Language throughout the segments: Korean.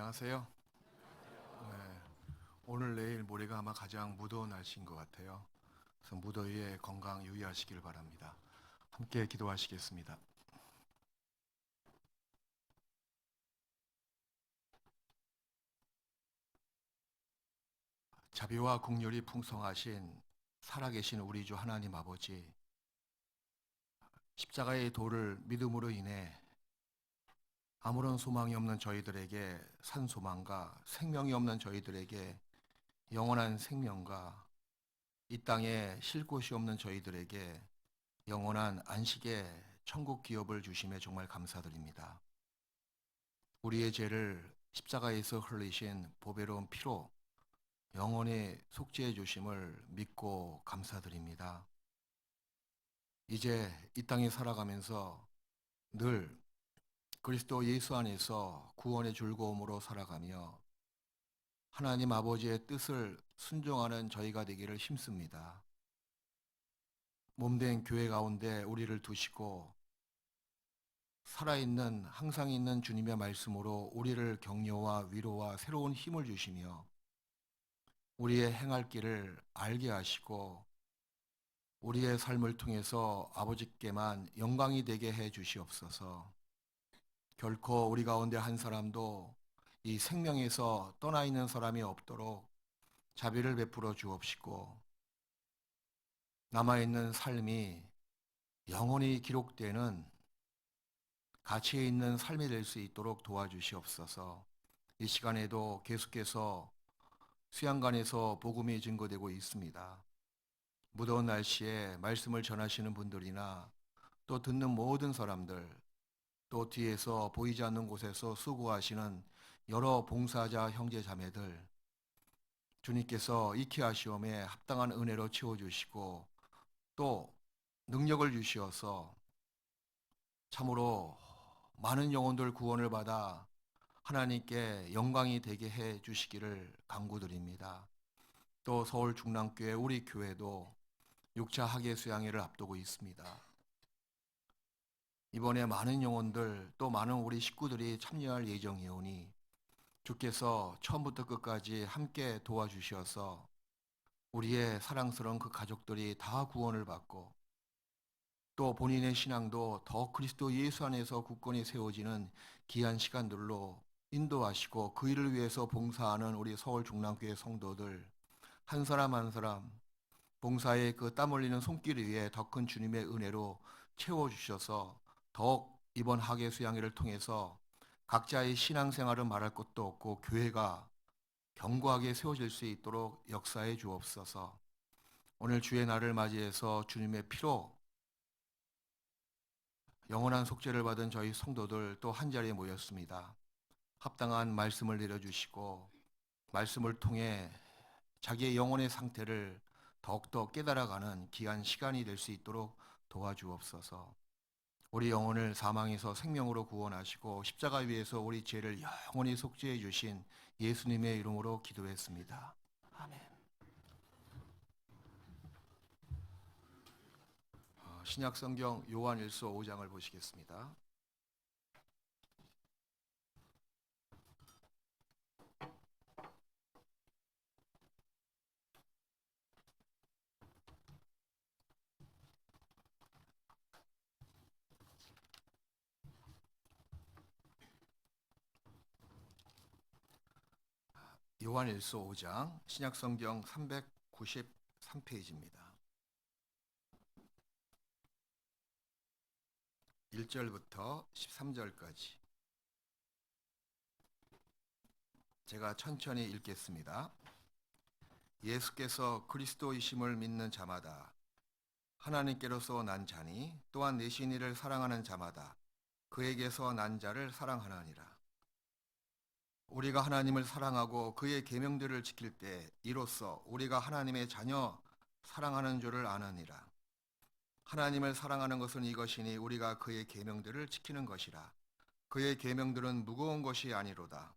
안녕하세요. 네, 오늘 내일 모레가 아마 가장 무더운 날씨인 것 같아요. 그래서 무더위에 건강 유의하시길 바랍니다. 함께 기도하시겠습니다. 자비와 국률이 풍성하신 살아계신 우리 주 하나님 아버지, 십자가의 도를 믿음으로 인해 아무런 소망이 없는 저희들에게 산 소망과 생명이 없는 저희들에게 영원한 생명과 이 땅에 쉴 곳이 없는 저희들에게 영원한 안식의 천국 기업을 주심에 정말 감사드립니다. 우리의 죄를 십자가에서 흘리신 보배로운 피로 영원히 속죄해 주심을 믿고 감사드립니다. 이제 이 땅에 살아가면서 늘 그리스도 예수 안에서 구원의 즐거움으로 살아가며 하나님 아버지의 뜻을 순종하는 저희가 되기를 힘씁니다. 몸된 교회 가운데 우리를 두시고 살아있는 항상 있는 주님의 말씀으로 우리를 격려와 위로와 새로운 힘을 주시며 우리의 행할 길을 알게 하시고 우리의 삶을 통해서 아버지께만 영광이 되게 해 주시옵소서. 결코 우리 가운데 한 사람도 이 생명에서 떠나 있는 사람이 없도록 자비를 베풀어 주옵시고 남아있는 삶이 영원히 기록되는 가치 있는 삶이 될 수 있도록 도와주시옵소서. 이 시간에도 계속해서 수양관에서 복음이 증거되고 있습니다. 무더운 날씨에 말씀을 전하시는 분들이나 또 듣는 모든 사람들, 또 뒤에서 보이지 않는 곳에서 수고하시는 여러 봉사자 형제 자매들, 주님께서 익히 하시om에 합당한 은혜로 채워주시고 또 능력을 주시어서 참으로 많은 영혼들 구원을 받아 하나님께 영광이 되게 해 주시기를 간구드립니다. 또 서울 중랑교회 우리 교회도 6차 학예 수양회를 앞두고 있습니다. 이번에 많은 영혼들 또 많은 우리 식구들이 참여할 예정이오니 주께서 처음부터 끝까지 함께 도와주셔서 우리의 사랑스러운 그 가족들이 다 구원을 받고 또 본인의 신앙도 더 그리스도 예수 안에서 굳건히 세워지는 귀한 시간들로 인도하시고 그 일을 위해서 봉사하는 우리 서울 중랑교회 성도들 한 사람 한 사람 봉사의 그 땀 흘리는 손길 위에 더 큰 주님의 은혜로 채워주셔서 더욱 이번 학예 수양회를 통해서 각자의 신앙생활은 말할 것도 없고 교회가 견고하게 세워질 수 있도록 역사해 주옵소서. 오늘 주의 날을 맞이해서 주님의 피로 영원한 속죄를 받은 저희 성도들 또 한자리에 모였습니다. 합당한 말씀을 내려주시고 말씀을 통해 자기의 영혼의 상태를 더욱더 깨달아가는 귀한 시간이 될 수 있도록 도와주옵소서. 우리 영혼을 사망에서 생명으로 구원하시고 십자가 위에서 우리 죄를 영원히 속죄해 주신 예수님의 이름으로 기도했습니다. 아멘. 신약 성경 요한일서 5장을 보시겠습니다. 요한일서 5장 신약 성경 393페이지입니다. 1절부터 13절까지 제가 천천히 읽겠습니다. 예수께서 그리스도이심을 믿는 자마다 하나님께로서 난 자니 또한 내신 이를 사랑하는 자마다 그에게서 난 자를 사랑하나니라. 우리가 하나님을 사랑하고 그의 계명들을 지킬 때 이로써 우리가 하나님의 자녀 사랑하는 줄을 아느니라. 하나님을 사랑하는 것은 이것이니 우리가 그의 계명들을 지키는 것이라. 그의 계명들은 무거운 것이 아니로다.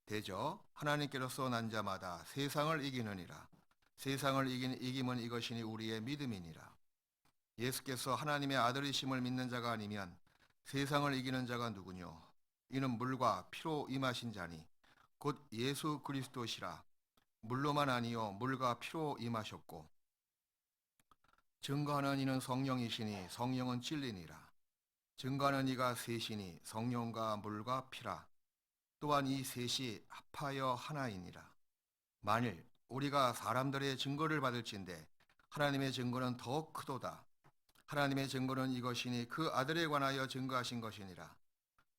대저 하나님께로서 난 자마다 세상을 이기느니라. 세상을 이김은 이것이니 우리의 믿음이니라. 예수께서 하나님의 아들이심을 믿는 자가 아니면 세상을 이기는 자가 누구뇨? 이는 물과 피로 임하신 자니 곧 예수 그리스도시라. 물로만 아니요 물과 피로 임하셨고 증거하는 이는 성령이시니 성령은 진리니라. 증거하는 이가 셋이니 성령과 물과 피라. 또한 이 셋이 합하여 하나이니라. 만일 우리가 사람들의 증거를 받을진대 하나님의 증거는 더욱 크도다. 하나님의 증거는 이것이니 그 아들에 관하여 증거하신 것이니라.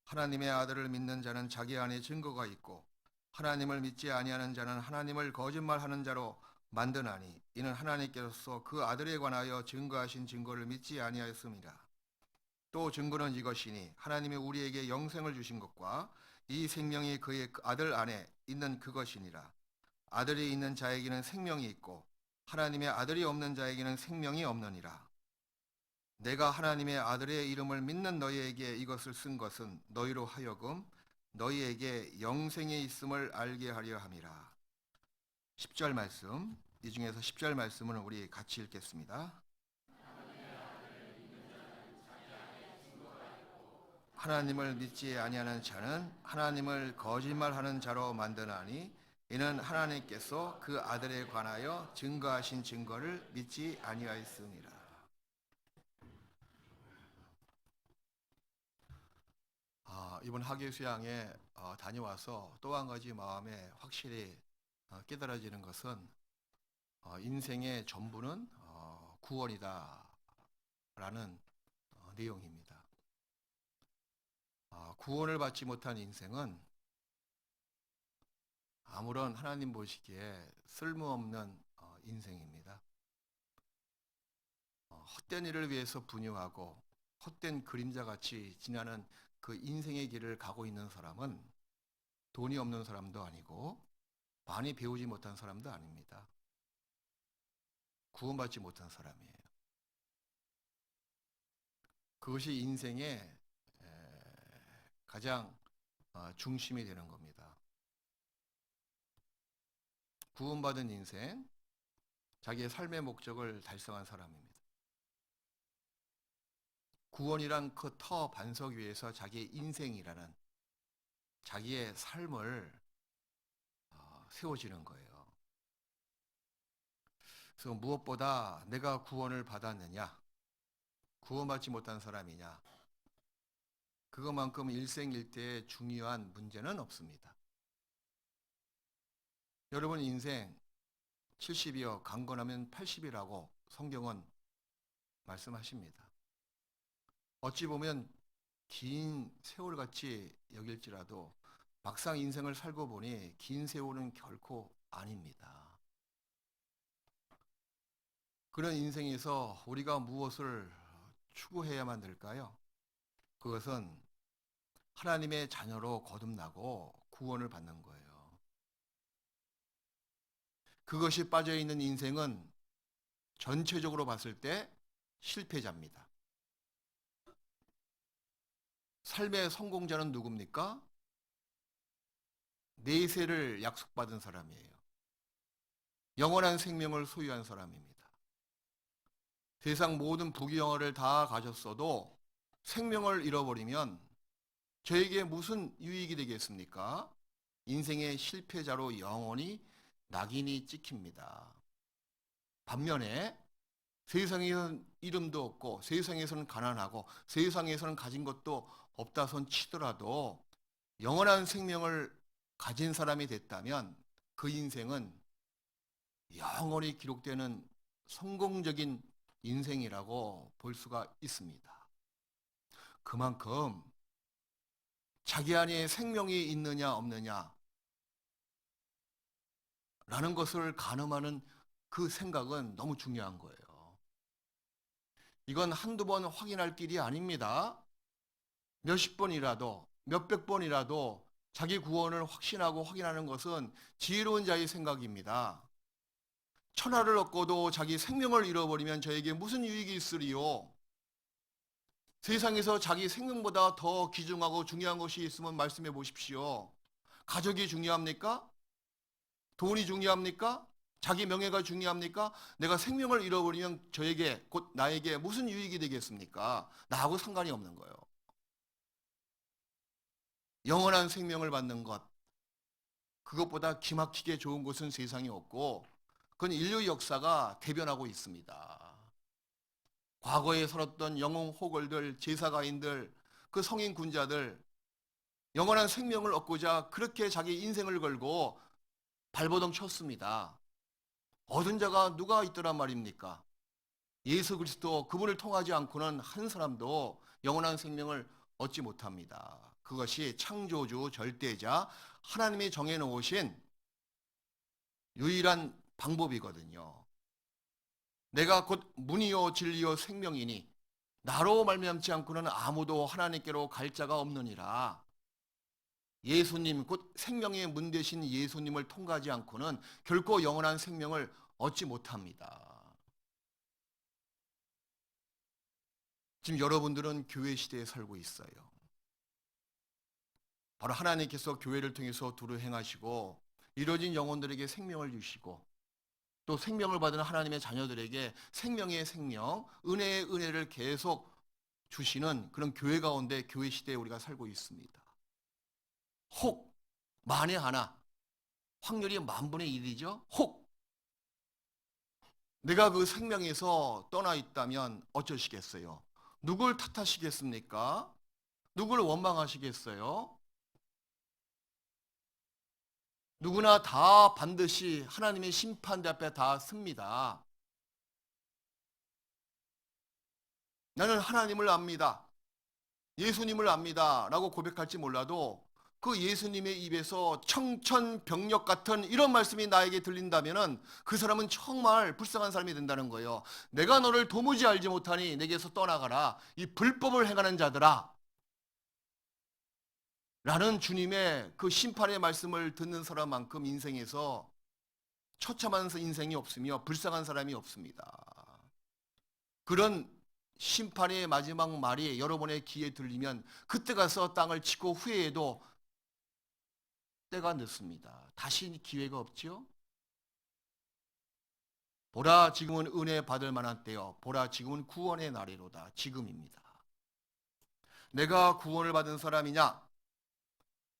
하나님의 아들을 믿는 자는 자기 안에 증거가 있고 하나님을 믿지 아니하는 자는 하나님을 거짓말하는 자로 만드나니 이는 하나님께서 그 아들에 관하여 증거하신 증거를 믿지 아니하였음이라. 또 증거는 이것이니 하나님이 우리에게 영생을 주신 것과 이 생명이 그의 아들 안에 있는 그것이니라. 아들이 있는 자에게는 생명이 있고 하나님의 아들이 없는 자에게는 생명이 없느니라. 내가 하나님의 아들의 이름을 믿는 너희에게 이것을 쓴 것은 너희로 하여금 너희에게 영생이 있음을 알게 하려 함이라. 10절 말씀, 이 중에서 10절 말씀은 우리 같이 읽겠습니다. 하나님을 믿지 아니하는 자는 하나님을 거짓말하는 자로 만드나니 이는 하나님께서 그 아들에 관하여 증거하신 증거를 믿지 아니하였습니다. 이번 학예 수양에 다녀와서 또 한 가지 마음에 확실히 깨달아지는 것은 인생의 전부는 구원이다라는 내용입니다. 구원을 받지 못한 인생은 아무런 하나님 보시기에 쓸모없는 인생입니다. 헛된 일을 위해서 분유하고 헛된 그림자같이 지나는 그 인생의 길을 가고 있는 사람은 돈이 없는 사람도 아니고 많이 배우지 못한 사람도 아닙니다. 구원받지 못한 사람이에요. 그것이 인생의 가장 중심이 되는 겁니다. 구원받은 인생, 자기의 삶의 목적을 달성한 사람입니다. 구원이란 그 터 반석 위에서 자기의 인생이라는 자기의 삶을 세워지는 거예요. 그래서 무엇보다 내가 구원을 받았느냐, 구원받지 못한 사람이냐, 그것만큼 일생일대의 중요한 문제는 없습니다. 여러분 인생 70이요 강건하면 80이라고 성경은 말씀하십니다. 어찌 보면 긴 세월같이 여길지라도 막상 인생을 살고 보니 긴 세월은 결코 아닙니다. 그런 인생에서 우리가 무엇을 추구해야만 될까요? 그것은 하나님의 자녀로 거듭나고 구원을 받는 거예요. 그것이 빠져있는 인생은 전체적으로 봤을 때 실패자입니다. 삶의 성공자는 누굽니까? 내세를 약속받은 사람이에요. 영원한 생명을 소유한 사람입니다. 세상 모든 부귀영화를 다 가졌어도 생명을 잃어버리면 저에게 무슨 유익이 되겠습니까? 인생의 실패자로 영원히 낙인이 찍힙니다. 반면에 세상에서는 이름도 없고 세상에서는 가난하고 세상에서는 가진 것도 없다 손 치더라도 영원한 생명을 가진 사람이 됐다면 그 인생은 영원히 기록되는 성공적인 인생이라고 볼 수가 있습니다. 그만큼 자기 안에 생명이 있느냐 없느냐 라는 것을 가늠하는 그 생각은 너무 중요한 거예요. 이건 한두 번 확인할 길이 아닙니다. 몇십 번이라도 몇백 번이라도 자기 구원을 확신하고 확인하는 것은 지혜로운 자의 생각입니다. 천하를 얻고도 자기 생명을 잃어버리면 저에게 무슨 유익이 있으리요? 세상에서 자기 생명보다 더 귀중하고 중요한 것이 있으면 말씀해 보십시오. 가족이 중요합니까? 돈이 중요합니까? 자기 명예가 중요합니까? 내가 생명을 잃어버리면 저에게 곧 나에게 무슨 유익이 되겠습니까? 나하고 상관이 없는 거예요. 영원한 생명을 받는 것, 그것보다 기막히게 좋은 곳은 세상에 없고 그건 인류 역사가 대변하고 있습니다. 과거에 살았던 영웅 호걸들, 제사가인들, 그 성인 군자들 영원한 생명을 얻고자 그렇게 자기 인생을 걸고 발버둥 쳤습니다. 얻은 자가 누가 있더란 말입니까? 예수 그리스도 그분을 통하지 않고는 한 사람도 영원한 생명을 얻지 못합니다. 그것이 창조주 절대자 하나님이 정해놓으신 유일한 방법이거든요. 내가 곧 문이요 진리요 생명이니 나로 말미암지 않고는 아무도 하나님께로 갈 자가 없느니라. 예수님 곧 생명의 문 되신 예수님을 통과하지 않고는 결코 영원한 생명을 얻지 못합니다. 지금 여러분들은 교회 시대에 살고 있어요. 바로 하나님께서 교회를 통해서 두루 행하시고 이뤄진 영혼들에게 생명을 주시고 또 생명을 받은 하나님의 자녀들에게 생명의 생명, 은혜의 은혜를 계속 주시는 그런 교회 가운데 교회 시대에 우리가 살고 있습니다. 혹 만에 하나 확률이 10,000분의 1이죠. 혹 내가 그 생명에서 떠나 있다면 어쩌시겠어요? 누굴 탓하시겠습니까? 누굴 원망하시겠어요? 누구나 다 반드시 하나님의 심판대 앞에 다 섭니다. 나는 하나님을 압니다. 예수님을 압니다. 라고 고백할지 몰라도 그 예수님의 입에서 청천벽력 같은 이런 말씀이 나에게 들린다면 그 사람은 정말 불쌍한 사람이 된다는 거예요. 내가 너를 도무지 알지 못하니 내게서 떠나가라. 이 불법을 행하는 자들아. 라는 주님의 그 심판의 말씀을 듣는 사람만큼 인생에서 처참한 인생이 없으며 불쌍한 사람이 없습니다. 그런 심판의 마지막 말이 여러분의 귀에 들리면 그때 가서 땅을 치고 후회해도 때가 늦습니다. 다시 기회가 없지요. 보라 지금은 은혜 받을 만한 때요. 보라 지금은 구원의 날이로다. 지금입니다. 내가 구원을 받은 사람이냐?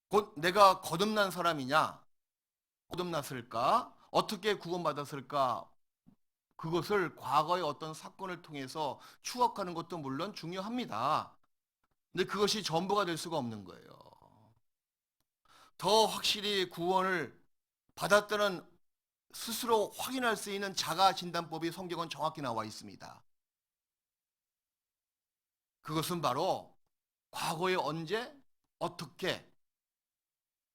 곧 내가 거듭난 사람이냐? 거듭났을까? 어떻게 구원받았을까? 그것을 과거의 어떤 사건을 통해서 추억하는 것도 물론 중요합니다. 근데 그것이 전부가 될 수가 없는 거예요. 더 확실히 구원을 받았다는 스스로 확인할 수 있는 자가 진단법이 성경은 정확히 나와 있습니다. 그것은 바로 과거에 언제 어떻게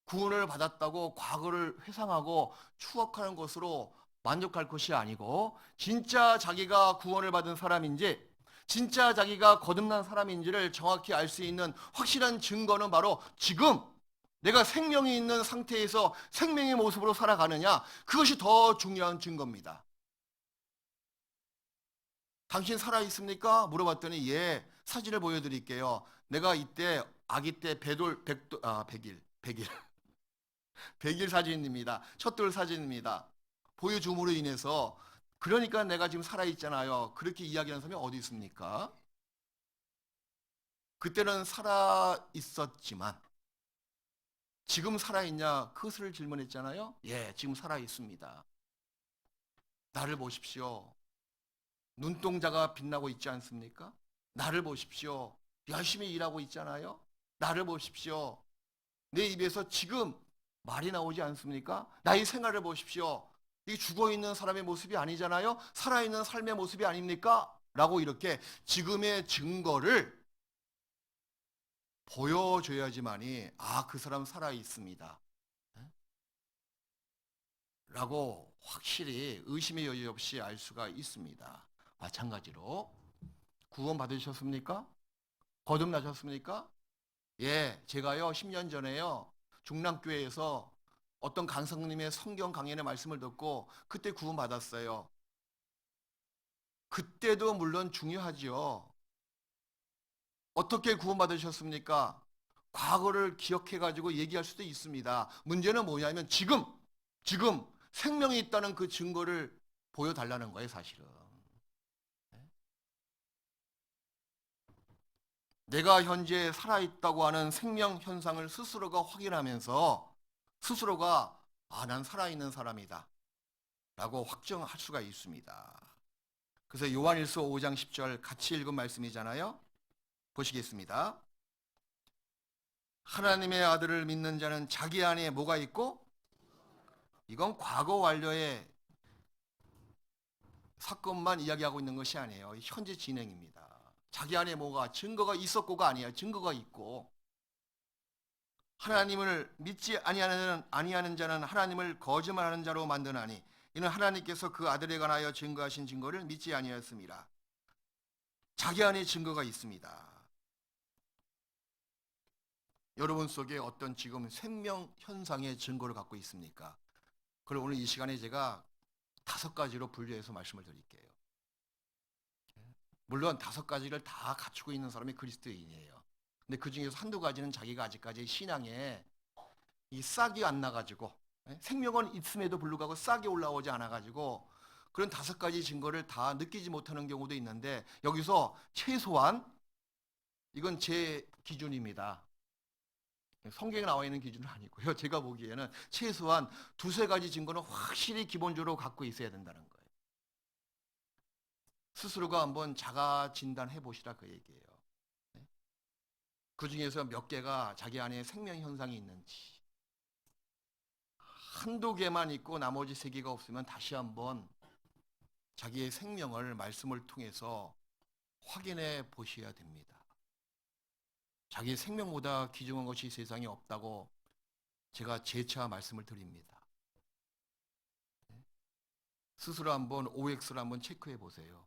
구원을 받았다고 과거를 회상하고 추억하는 것으로 만족할 것이 아니고 진짜 자기가 구원을 받은 사람인지 진짜 자기가 거듭난 사람인지를 정확히 알 수 있는 확실한 증거는 바로 지금 내가 생명이 있는 상태에서 생명의 모습으로 살아가느냐, 그것이 더 중요한 증거입니다. 당신 살아있습니까? 물어봤더니 예, 사진을 보여드릴게요. 내가 이때 아기 때 백일 100일 사진입니다. 첫돌 사진입니다. 보여줌으로 인해서 그러니까 내가 지금 살아있잖아요. 그렇게 이야기하는 사람이 어디 있습니까? 그때는 살아있었지만 지금 살아있냐? 그것을 질문했잖아요. 예, 지금 살아있습니다. 나를 보십시오. 눈동자가 빛나고 있지 않습니까? 나를 보십시오. 열심히 일하고 있잖아요. 나를 보십시오. 내 입에서 지금 말이 나오지 않습니까? 나의 생활을 보십시오. 이 죽어있는 사람의 모습이 아니잖아요. 살아있는 삶의 모습이 아닙니까? 라고 이렇게 지금의 증거를 보여줘야지만이 그 사람 살아있습니다. 라고 확실히 의심의 여지 없이 알 수가 있습니다. 마찬가지로 구원 받으셨습니까? 거듭나셨습니까? 예, 제가요 10년 전에요 중랑교회에서 어떤 강성님의 성경 강연의 말씀을 듣고 그때 구원 받았어요. 그때도 물론 중요하지요. 어떻게 구원 받으셨습니까? 과거를 기억해 가지고 얘기할 수도 있습니다. 문제는 뭐냐면 지금 생명이 있다는 그 증거를 보여달라는 거예요, 사실은. 내가 현재 살아있다고 하는 생명 현상을 스스로가 확인하면서 스스로가 아, 난 살아있는 사람이다 라고 확정할 수가 있습니다. 그래서 요한일서 5장 10절 같이 읽은 말씀이잖아요. 보시겠습니다. 하나님의 아들을 믿는 자는 자기 안에 뭐가 있고, 이건 과거 완료의 사건만 이야기하고 있는 것이 아니에요. 현재 진행입니다. 자기 안에 뭐가 증거가 있었고가 아니에요. 증거가 있고, 하나님을 믿지 아니하는 자는 하나님을 거짓말하는 자로 만드나니 이는 하나님께서 그 아들에 관하여 증거하신 증거를 믿지 아니하였습니다. 자기 안에 증거가 있습니다. 여러분 속에 어떤 지금 생명 현상의 증거를 갖고 있습니까? 그걸 오늘 이 시간에 제가 5가지로 분류해서 말씀을 드릴게요. 물론 5가지를 다 갖추고 있는 사람이 그리스도인이에요. 근데 그 중에서 한두 가지는 자기가 아직까지 신앙에 이 싹이 안 나가지고, 생명은 있음에도 불구하고 싹이 올라오지 않아가지고 그런 5가지 증거를 다 느끼지 못하는 경우도 있는데, 여기서 최소한, 이건 제 기준입니다. 성경에 나와 있는 기준은 아니고요. 제가 보기에는 최소한 2-3가지 증거는 확실히 기본적으로 갖고 있어야 된다는 거예요. 스스로가 한번 자가 진단해 보시라 그 얘기예요. 그 중에서 몇 개가 자기 안에 생명 현상이 있는지, 한두 개만 있고 나머지 3개가 없으면 다시 한번 자기의 생명을 말씀을 통해서 확인해 보셔야 됩니다. 자기의 생명보다 귀중한 것이 세상에 없다고 제가 재차 말씀을 드립니다. 스스로 한번 OX를 한번 체크해 보세요.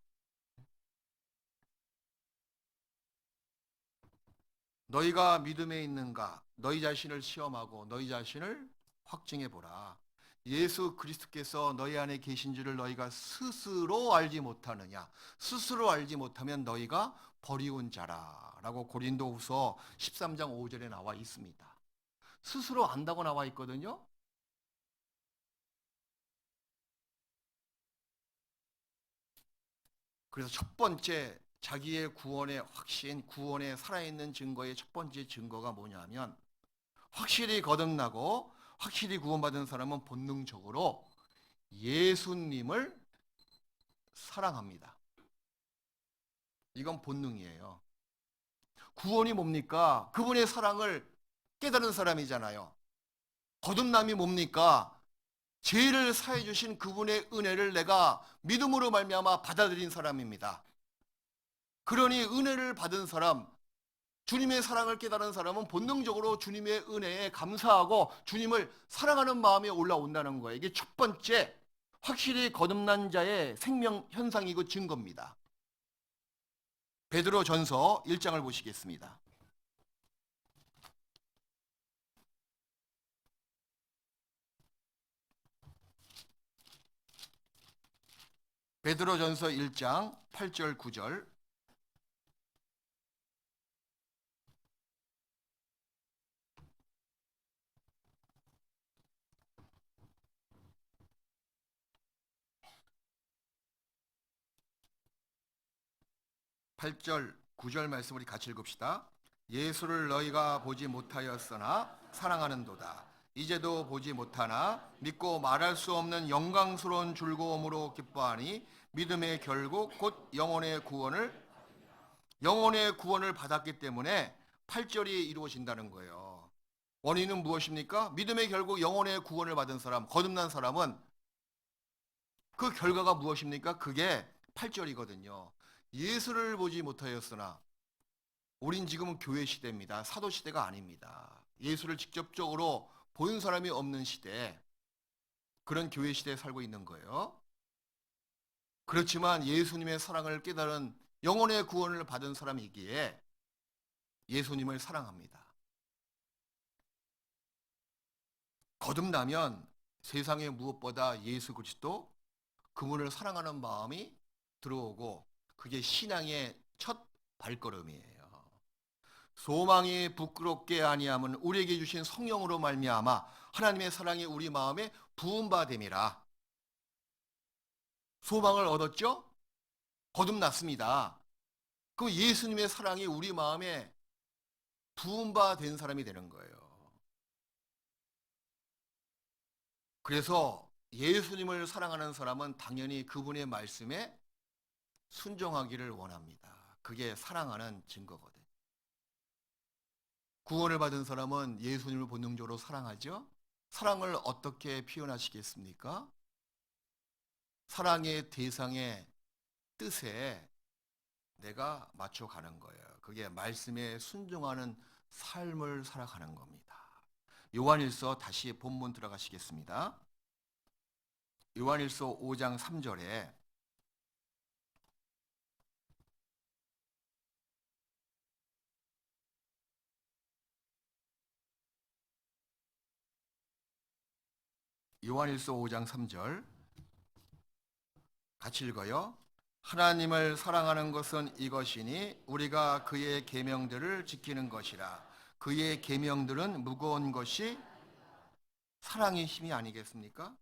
너희가 믿음에 있는가? 너희 자신을 시험하고 너희 자신을 확증해 보라. 예수 그리스도께서 너희 안에 계신 줄을 너희가 스스로 알지 못하느냐? 스스로 알지 못하면 너희가 버리운 자라 라고 고린도후서 13장 5절에 나와 있습니다. 스스로 안다고 나와 있거든요. 그래서 첫 번째, 자기의 구원의 확신, 구원의 살아있는 증거의 첫 번째 증거가 뭐냐면, 확실히 거듭나고 확실히 구원받은 사람은 본능적으로 예수님을 사랑합니다. 이건 본능이에요. 구원이 뭡니까? 그분의 사랑을 깨달은 사람이잖아요. 거듭남이 뭡니까? 죄를 사해 주신 그분의 은혜를 내가 믿음으로 말미암아 받아들인 사람입니다. 그러니 은혜를 받은 사람, 주님의 사랑을 깨달은 사람은 본능적으로 주님의 은혜에 감사하고 주님을 사랑하는 마음이 올라온다는 거예요. 이게 첫 번째, 확실히 거듭난 자의 생명 현상이고 증거입니다. 베드로 전서 1장을 보시겠습니다. 베드로 전서 1장 8절 9절. 8절, 9절 말씀 우리 같이 읽읍시다. 예수를 너희가 보지 못하였으나 사랑하는도다. 이제도 보지 못하나 믿고 말할 수 없는 영광스러운 즐거움으로 기뻐하니 믿음의 결국 곧 영혼의 구원을 받았기 때문에 8절이 이루어진다는 거예요. 원인은 무엇입니까? 믿음의 결국 영혼의 구원을 받은 사람, 거듭난 사람은 그 결과가 무엇입니까? 그게 8절이거든요. 예수를 보지 못하였으나, 우린 지금은 교회 시대입니다. 사도 시대가 아닙니다. 예수를 직접적으로 본 사람이 없는 시대, 그런 교회 시대에 살고 있는 거예요. 그렇지만 예수님의 사랑을 깨달은 영혼의 구원을 받은 사람이기에 예수님을 사랑합니다. 거듭나면 세상의 무엇보다 예수 그리스도, 그분을 사랑하는 마음이 들어오고, 그게 신앙의 첫 발걸음이에요. 소망이 부끄럽게 아니함은 우리에게 주신 성령으로 말미암아 하나님의 사랑이 우리 마음에 부음바 됨이라. 소망을 얻었죠? 거듭났습니다. 그 예수님의 사랑이 우리 마음에 부음바 된 사람이 되는 거예요. 그래서 예수님을 사랑하는 사람은 당연히 그분의 말씀에 순종하기를 원합니다. 그게 사랑하는 증거거든요. 구원을 받은 사람은 예수님을 본능적으로 사랑하죠. 사랑을 어떻게 표현하시겠습니까? 사랑의 대상의 뜻에 내가 맞춰가는 거예요. 그게 말씀에 순종하는 삶을 살아가는 겁니다. 요한일서 다시 본문 들어가시겠습니다. 요한일서 5장 3절에 요한일서 5장 3절 같이 읽어요. 하나님을 사랑하는 것은 이것이니 우리가 그의 계명들을 지키는 것이라. 그의 계명들은 무거운 것이 사랑의 힘이 아니겠습니까?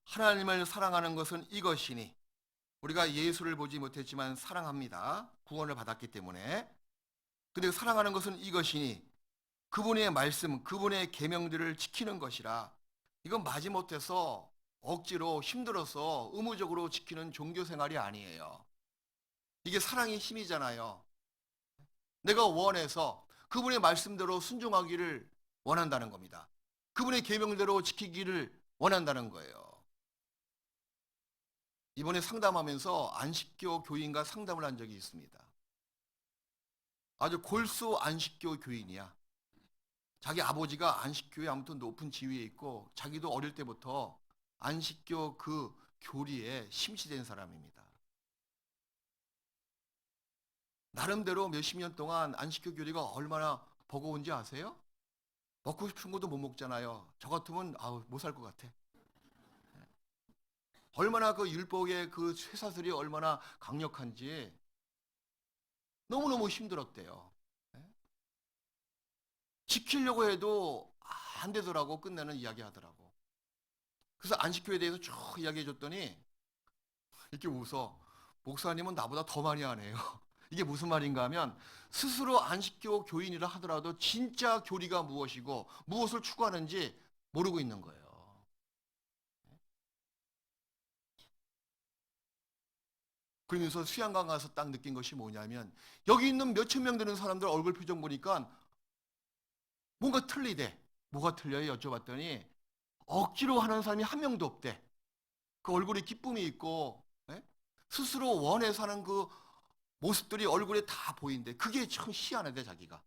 하나님을 사랑하는 것은 이것이니 우리가 예수를 보지 못했지만 사랑합니다. 구원을 받았기 때문에. 근데 사랑하는 것은 이것이니 그분의 말씀, 그분의 계명들을 지키는 것이라. 이건 마지못해서 억지로 힘들어서 의무적으로 지키는 종교 생활이 아니에요. 이게 사랑의 힘이잖아요. 내가 원해서 그분의 말씀대로 순종하기를 원한다는 겁니다. 그분의 계명대로 지키기를 원한다는 거예요. 이번에 상담하면서 안식교 교인과 상담을 한 적이 있습니다. 아주 골수 안식교 교인이야. 자기 아버지가 안식교에 아무튼 높은 지위에 있고 자기도 어릴 때부터 안식교 그 교리에 심취된 사람입니다. 나름대로 몇십 년 동안 안식교 교리가 얼마나 버거운지 아세요? 먹고 싶은 것도 못 먹잖아요. 저 같으면 못 살 것 같아. 얼마나 그 율법의 그 쇠사슬이 얼마나 강력한지 너무너무 힘들었대요. 지키려고 해도 안 되더라고. 끝내는 이야기 하더라고. 그래서 안식교에 대해서 쭉 이야기해 줬더니 이렇게 웃어. 목사님은 나보다 더 많이 하네요. 이게 무슨 말인가 하면 스스로 안식교 교인이라 하더라도 진짜 교리가 무엇이고 무엇을 추구하는지 모르고 있는 거예요. 그러면서 수양관 가서 딱 느낀 것이 뭐냐면 여기 있는 몇천 명 되는 사람들 얼굴 표정 보니까 뭔가 틀리대. 뭐가 틀려요? 여쭤봤더니 억지로 하는 사람이 한 명도 없대. 그 얼굴에 기쁨이 있고 예? 스스로 원해서 하는 그 모습들이 얼굴에 다 보인대. 그게 참 희한하대 자기가.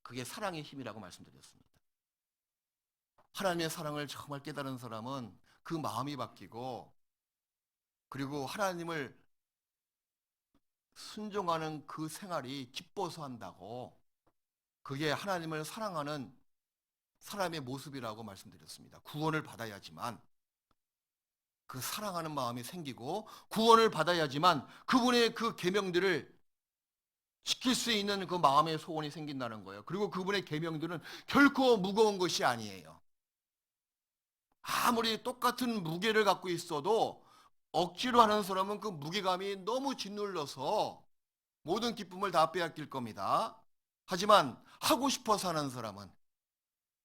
그게 사랑의 힘이라고 말씀드렸습니다. 하나님의 사랑을 정말 깨달은 사람은 그 마음이 바뀌고 그리고 하나님을 순종하는 그 생활이 기뻐서 한다고 그게 하나님을 사랑하는 사람의 모습이라고 말씀드렸습니다. 구원을 받아야지만 그 사랑하는 마음이 생기고 구원을 받아야지만 그분의 그 계명들을 지킬 수 있는 그 마음의 소원이 생긴다는 거예요. 그리고 그분의 계명들은 결코 무거운 것이 아니에요. 아무리 똑같은 무게를 갖고 있어도 억지로 하는 사람은 그 무게감이 너무 짓눌러서 모든 기쁨을 다 빼앗길 겁니다. 하지만 하고 싶어서 하는 사람은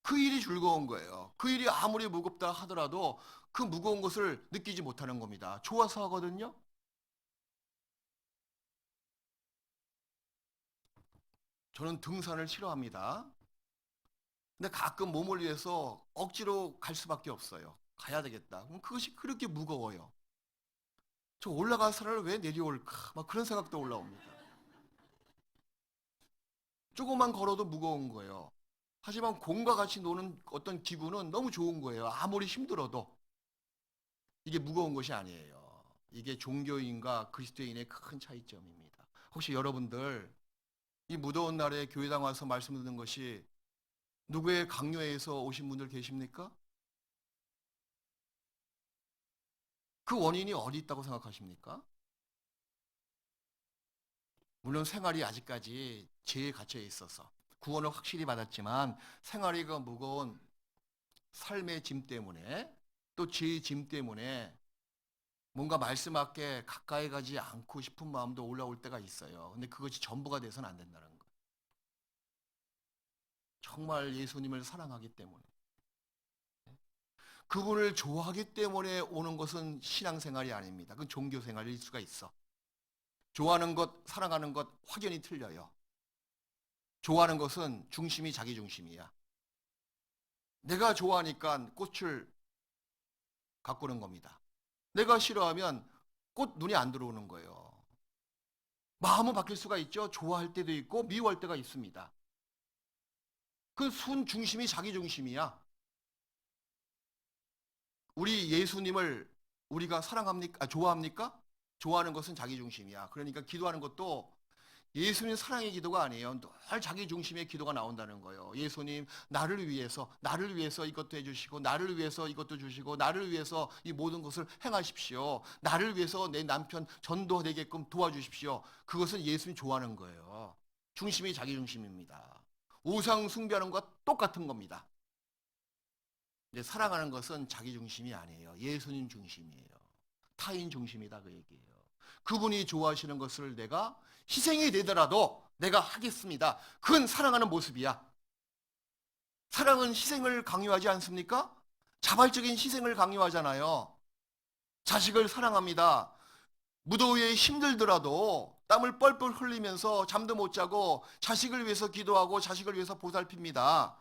그 일이 즐거운 거예요. 그 일이 아무리 무겁다 하더라도 그 무거운 것을 느끼지 못하는 겁니다. 좋아서 하거든요. 저는 등산을 싫어합니다. 근데 가끔 몸을 위해서 억지로 갈 수밖에 없어요. 가야 되겠다. 그럼 그것이 그렇게 무거워요. 저 올라간 산을 왜 내려올까? 막 그런 생각도 올라옵니다. 조금만 걸어도 무거운 거예요. 하지만 공과 같이 노는 어떤 기구는 너무 좋은 거예요. 아무리 힘들어도. 이게 무거운 것이 아니에요. 이게 종교인과 그리스도인의 큰 차이점입니다. 혹시 여러분들 이 무더운 날에 교회당 와서 말씀 듣는 것이 누구의 강요에서 오신 분들 계십니까? 그 원인이 어디 있다고 생각하십니까? 물론 생활이 아직까지 죄에 갇혀 있어서 구원을 확실히 받았지만 생활이 그 무거운 삶의 짐 때문에 또 죄의 짐 때문에 뭔가 말씀 앞에 가까이 가지 않고 싶은 마음도 올라올 때가 있어요. 근데 그것이 전부가 돼서는 안 된다는 거예요. 정말 예수님을 사랑하기 때문에. 그분을 좋아하기 때문에 오는 것은 신앙생활이 아닙니다. 그건 종교생활일 수가 있어. 좋아하는 것, 사랑하는 것 확연히 틀려요. 좋아하는 것은 중심이 자기 중심이야. 내가 좋아하니까 꽃을 가꾸는 겁니다. 내가 싫어하면 꽃 눈에 안 들어오는 거예요. 마음은 바뀔 수가 있죠. 좋아할 때도 있고 미워할 때가 있습니다. 그 순 중심이 자기 중심이야. 우리 예수님을 우리가 사랑합니까? 좋아합니까? 좋아하는 것은 자기 중심이야. 그러니까 기도하는 것도 예수님 사랑의 기도가 아니에요. 늘 자기 중심의 기도가 나온다는 거예요. 예수님, 나를 위해서 이것도 해주시고, 나를 위해서 이것도 주시고, 나를 위해서 이 모든 것을 행하십시오. 나를 위해서 내 남편 전도되게끔 도와주십시오. 그것은 예수님 좋아하는 거예요. 중심이 자기 중심입니다. 우상 숭배하는 것과 똑같은 겁니다. 이제 사랑하는 것은 자기 중심이 아니에요. 예수님 중심이에요. 타인 중심이다 그 얘기예요. 그분이 좋아하시는 것을 내가 희생이 되더라도 내가 하겠습니다. 그건 사랑하는 모습이야. 사랑은 희생을 강요하지 않습니까? 자발적인 희생을 강요하잖아요. 자식을 사랑합니다. 무더위에 힘들더라도 땀을 뻘뻘 흘리면서 잠도 못 자고 자식을 위해서 기도하고 자식을 위해서 보살핍니다.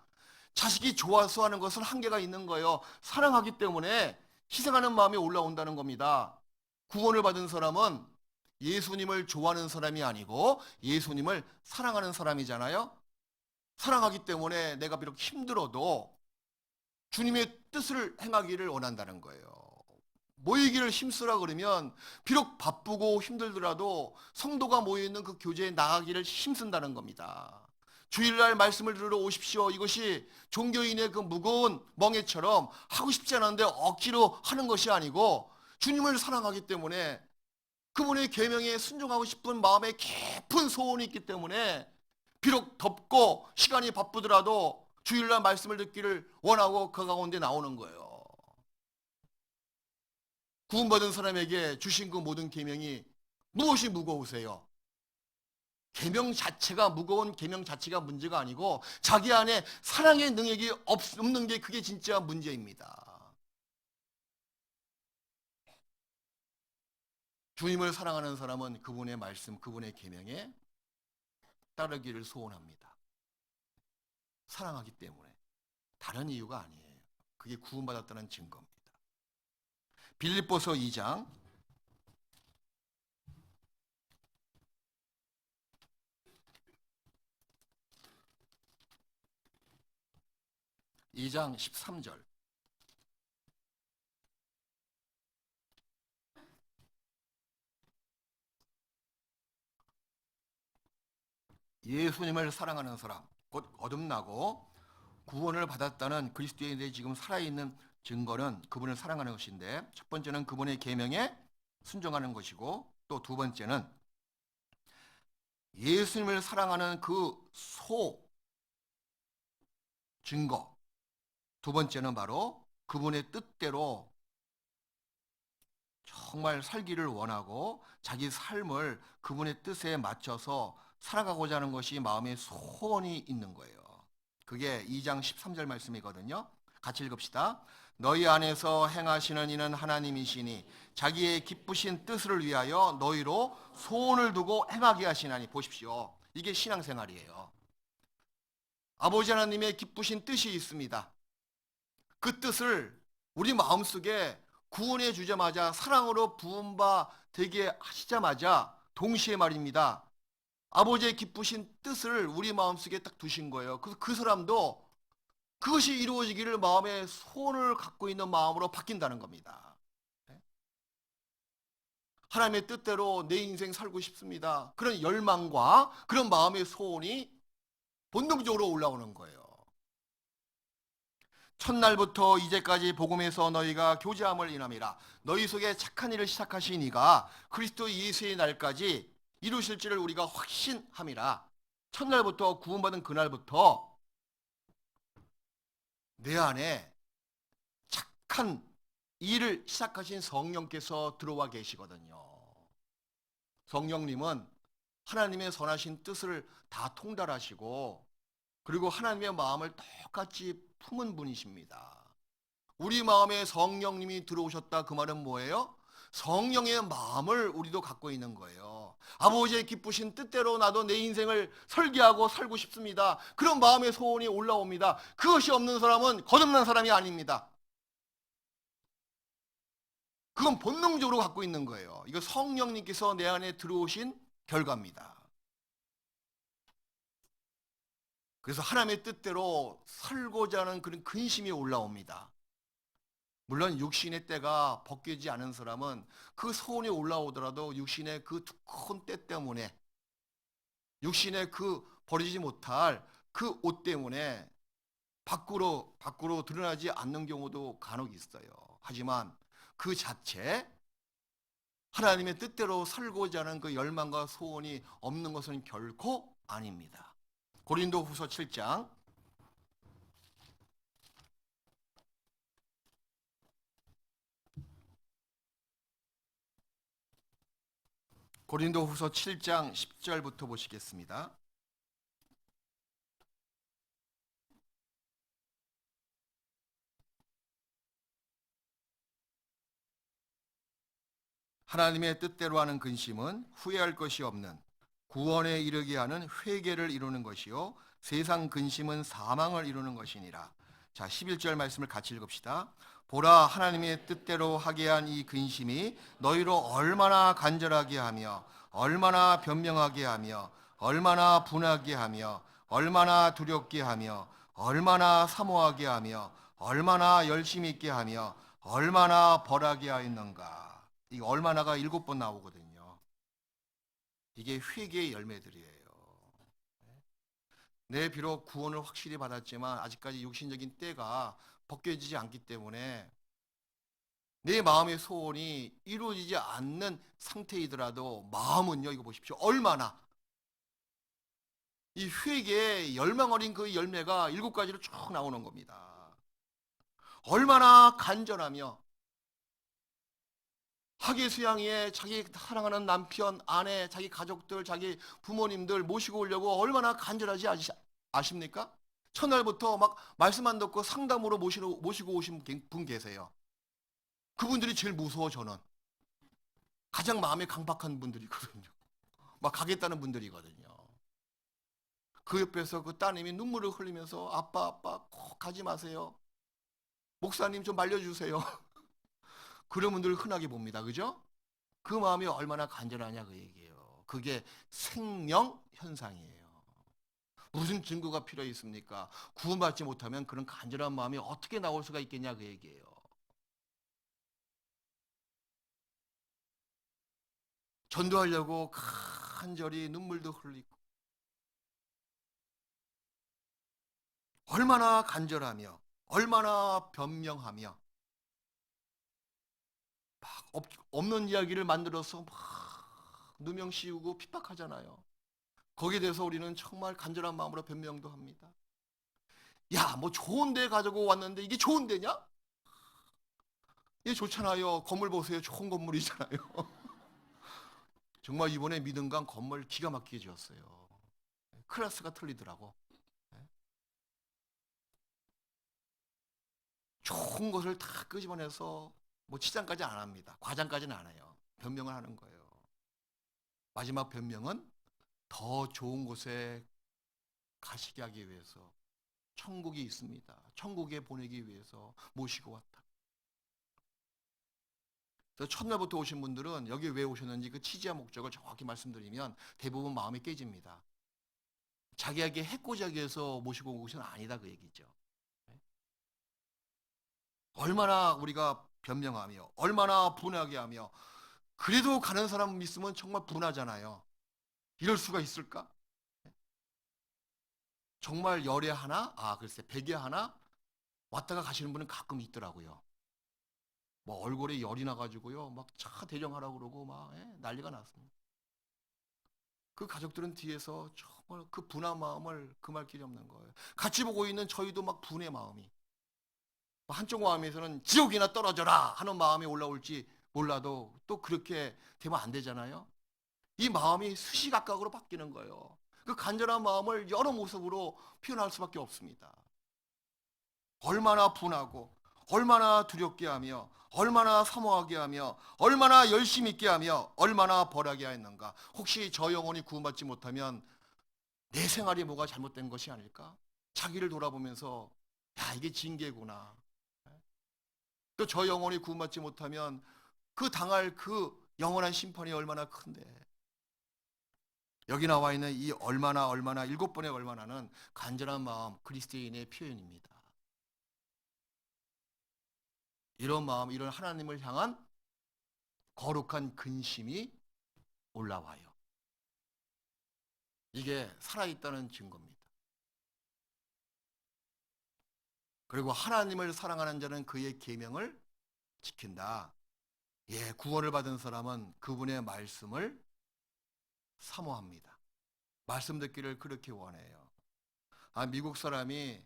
자식이 좋아서 하는 것은 한계가 있는 거예요. 사랑하기 때문에 희생하는 마음이 올라온다는 겁니다. 구원을 받은 사람은 예수님을 좋아하는 사람이 아니고 예수님을 사랑하는 사람이잖아요. 사랑하기 때문에 내가 비록 힘들어도 주님의 뜻을 행하기를 원한다는 거예요. 모이기를 힘쓰라 그러면 비록 바쁘고 힘들더라도 성도가 모여있는 그 교제에 나가기를 힘쓴다는 겁니다. 주일날 말씀을 들으러 오십시오. 이것이 종교인의 그 무거운 멍에처럼 하고 싶지 않은데 억지로 하는 것이 아니고 주님을 사랑하기 때문에 그분의 계명에 순종하고 싶은 마음에 깊은 소원이 있기 때문에 비록 덥고 시간이 바쁘더라도 주일날 말씀을 듣기를 원하고 그 가운데 나오는 거예요. 구원받은 사람에게 주신 그 모든 계명이 무엇이 무거우세요? 계명 자체가 무거운 계명 자체가 문제가 아니고 자기 안에 사랑의 능력이 없는 게 그게 진짜 문제입니다. 주님을 사랑하는 사람은 그분의 말씀, 그분의 계명에 따르기를 소원합니다. 사랑하기 때문에 다른 이유가 아니에요. 그게 구원받았다는 증거입니다. 빌립보서 2장 13절. 예수님을 사랑하는 사람, 곧 거듭나고 구원을 받았다는 그리스도인들이 지금 살아있는 증거는 그분을 사랑하는 것인데, 첫 번째는 그분의 계명에 순종하는 것이고, 또 두 번째는 예수님을 사랑하는 그 증거, 두 번째는 바로 그분의 뜻대로 정말 살기를 원하고 자기 삶을 그분의 뜻에 맞춰서 살아가고자 하는 것이 마음의 소원이 있는 거예요. 그게 2장 13절 말씀이거든요. 같이 읽읍시다. 너희 안에서 행하시는 이는 하나님이시니 자기의 기쁘신 뜻을 위하여 너희로 소원을 두고 행하게 하시나니. 보십시오. 이게 신앙생활이에요. 아버지 하나님의 기쁘신 뜻이 있습니다. 그 뜻을 우리 마음속에 구원해 주자마자 사랑으로 부음바 되게 하시자마자 동시에 말입니다. 아버지의 기쁘신 뜻을 우리 마음속에 딱 두신 거예요. 그래서 그 사람도 그것이 이루어지기를 마음의 소원을 갖고 있는 마음으로 바뀐다는 겁니다. 하나님의 뜻대로 내 인생 살고 싶습니다. 그런 열망과 그런 마음의 소원이 본능적으로 올라오는 거예요. 첫날부터 이제까지 복음에서 너희가 교제함을 인함이라. 너희 속에 착한 일을 시작하신 이가 그리스도 예수의 날까지 이루실지를 우리가 확신함이라. 첫날부터 구원받은 그날부터 내 안에 착한 일을 시작하신 성령께서 들어와 계시거든요. 성령님은 하나님의 선하신 뜻을 다 통달하시고 그리고 하나님의 마음을 똑같이 품은 분이십니다. 우리 마음에 성령님이 들어오셨다. 그 말은 뭐예요? 성령의 마음을 우리도 갖고 있는 거예요. 아버지의 기쁘신 뜻대로 나도 내 인생을 설계하고 살고 싶습니다. 그런 마음의 소원이 올라옵니다. 그것이 없는 사람은 거듭난 사람이 아닙니다. 그건 본능적으로 갖고 있는 거예요. 이거 성령님께서 내 안에 들어오신 결과입니다. 그래서 하나님의 뜻대로 살고자 하는 그런 근심이 올라옵니다. 물론 육신의 때가 벗기지 않은 사람은 그 소원이 올라오더라도 육신의 그 두꺼운 때 때문에, 육신의 그 버리지 못할 그 옷 때문에 밖으로 드러나지 않는 경우도 간혹 있어요. 하지만 그 자체 하나님의 뜻대로 살고자 하는 그 열망과 소원이 없는 것은 결코 아닙니다. 고린도후서 7장 고린도후서 7장 10절부터 보시겠습니다. 하나님의 뜻대로 하는 근심은 후회할 것이 없는 구원에 이르게 하는 회개를 이루는 것이요 세상 근심은 사망을 이루는 것이니라. 자, 11절 말씀을 같이 읽읍시다. 보라, 하나님의 뜻대로 하게 한 이 근심이 너희로 얼마나 간절하게 하며 얼마나 변명하게 하며 얼마나 분하게 하며 얼마나 두렵게 하며 얼마나 사모하게 하며 얼마나 열심히 있게 하며 얼마나 벌하게 하였는가. 이 얼마나가 7번 나오거든요. 이게 회개의 열매들이에요. 내 비록 구원을 확실히 받았지만 아직까지 육신적인 때가 벗겨지지 않기 때문에 내 마음의 소원이 이루어지지 않는 상태이더라도 마음은요, 이거 보십시오. 얼마나 이 회개의 열망 어린 그 열매가 7가지로 쭉 나오는 겁니다. 얼마나 간절하며 학예 수양회에 자기 사랑하는 남편, 아내, 자기 가족들, 자기 부모님들 모시고 오려고 얼마나 간절하지 아십니까? 첫날부터 막 말씀 안 듣고 상담으로 모시고 오신 분 계세요. 그분들이 제일 무서워. 저는 가장 마음에 강박한 분들이거든요. 막 가겠다는 분들이거든요. 그 옆에서 그 따님이 눈물을 흘리면서 아빠 꼭 가지 마세요. 목사님 좀 말려주세요. 그런 분들 흔하게 봅니다. 그죠? 그 마음이 얼마나 간절하냐 그 얘기예요. 그게 생명 현상이에요. 무슨 증거가 필요 있습니까? 구원받지 못하면 그런 간절한 마음이 어떻게 나올 수가 있겠냐 그 얘기예요. 전도하려고 간절히 눈물도 흘리고 얼마나 간절하며 얼마나 변명하며 없는 이야기를 만들어서 막 누명 씌우고 핍박하잖아요. 거기에 대해서 우리는 정말 간절한 마음으로 변명도 합니다. 야, 뭐 좋은 데 가지고 왔는데 이게 좋은 데냐? 이게 좋잖아요. 건물 보세요. 좋은 건물이잖아요. 정말 이번에 믿음강 건물 기가 막히게 지었어요. 클래스가 틀리더라고. 좋은 것을 다 끄집어내서 뭐 치장까지 안 합니다. 과장까지는 안 해요. 변명을 하는 거예요. 마지막 변명은 더 좋은 곳에 가시게 하기 위해서 천국이 있습니다. 천국에 보내기 위해서 모시고 왔다. 그래서 첫날부터 오신 분들은 여기 왜 오셨는지 그 취지와 목적을 정확히 말씀드리면 대부분 마음이 깨집니다. 자기에게 해코지 하기 위해서 모시고 온 것은 아니다 그 얘기죠. 얼마나 우리가 변명하며 얼마나 분하게 하며 그래도 가는 사람 있으면 정말 분하잖아요. 이럴 수가 있을까? 정말 열에 하나, 글쎄 100에 하나 왔다가 가시는 분은 가끔 있더라고요. 뭐 얼굴에 열이 나가지고요, 막 차 대령하라고 그러고 막 난리가 났습니다. 그 가족들은 뒤에서 정말 그 분한 마음을 금할 길이 없는 거예요. 같이 보고 있는 저희도 막 분의 마음이, 한쪽 마음에서는 지옥이나 떨어져라 하는 마음이 올라올지 몰라도 또 그렇게 되면 안 되잖아요. 이 마음이 수시각각으로 바뀌는 거예요. 그 간절한 마음을 여러 모습으로 표현할 수밖에 없습니다. 얼마나 분하고 얼마나 두렵게 하며 얼마나 사모하게 하며 얼마나 열심히 있게 하며 얼마나 벌하게 하였는가. 혹시 저 영혼이 구원받지 못하면 내 생활이 뭐가 잘못된 것이 아닐까? 자기를 돌아보면서 야, 이게 징계구나. 또 저 영혼이 구원받지 못하면 그 당할 그 영원한 심판이 얼마나 큰데. 여기 나와 있는 이 얼마나 일곱 번의 얼마나는 간절한 마음 그리스도인의 표현입니다. 이런 마음, 이런 하나님을 향한 거룩한 근심이 올라와요. 이게 살아있다는 증거입니다. 그리고 하나님을 사랑하는 자는 그의 계명을 지킨다. 예, 구원을 받은 사람은 그분의 말씀을 사모합니다. 말씀 듣기를 그렇게 원해요. 아, 미국 사람이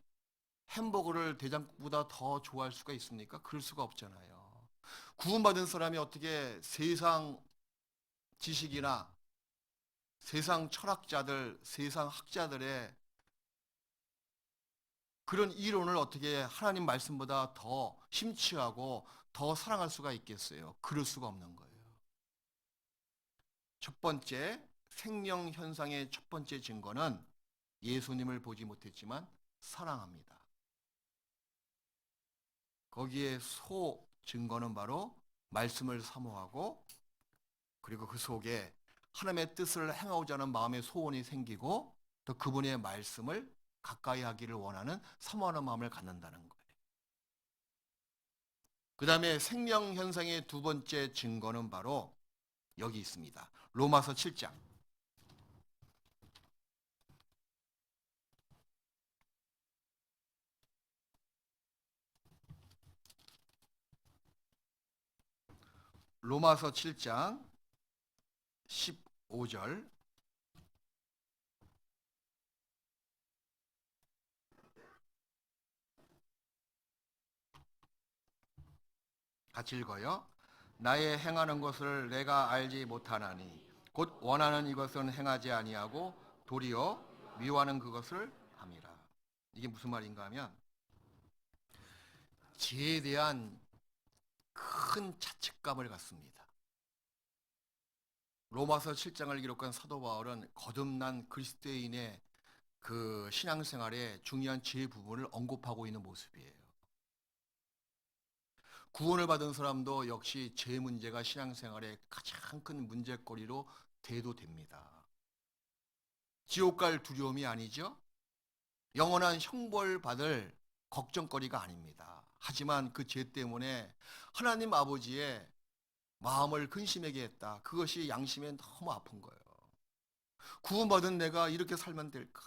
햄버거를 대장국보다 더 좋아할 수가 있습니까? 그럴 수가 없잖아요. 구원받은 사람이 어떻게 세상 지식이나 세상 철학자들, 세상 학자들의 그런 이론을 어떻게 하나님 말씀보다 더 심취하고 더 사랑할 수가 있겠어요? 그럴 수가 없는 거예요. 첫 번째, 생명 현상의 첫 번째 증거는 예수님을 보지 못했지만 사랑합니다. 거기에 소 증거는 바로 말씀을 사모하고 그리고 그 속에 하나님의 뜻을 행하고자 하는 마음의 소원이 생기고 또 그분의 말씀을 가까이 하기를 원하는 사모하는 마음을 갖는다는 거예요. 그 다음에 생명 현상의 두 번째 증거는 바로 여기 있습니다. 로마서 7장. 로마서 7장 15절. 같이 읽어요. 나의 행하는 것을 내가 알지 못하나니 곧 원하는 이것은 행하지 아니하고 도리어 미워하는 그것을 함이라. 이게 무슨 말인가 하면 죄에 대한 큰 자책감을 갖습니다. 로마서 7장을 기록한 사도 바울은 거듭난 그리스도인의 그 신앙생활의 중요한 죄 부분을 언급하고 있는 모습이에요. 구원을 받은 사람도 역시 죄 문제가 신앙생활의 가장 큰 문제거리로 대두됩니다. 지옥 갈 두려움이 아니죠. 영원한 형벌 받을 걱정거리가 아닙니다. 하지만 그 죄 때문에 하나님 아버지의 마음을 근심하게 했다. 그것이 양심에 너무 아픈 거예요. 구원받은 내가 이렇게 살면 될까?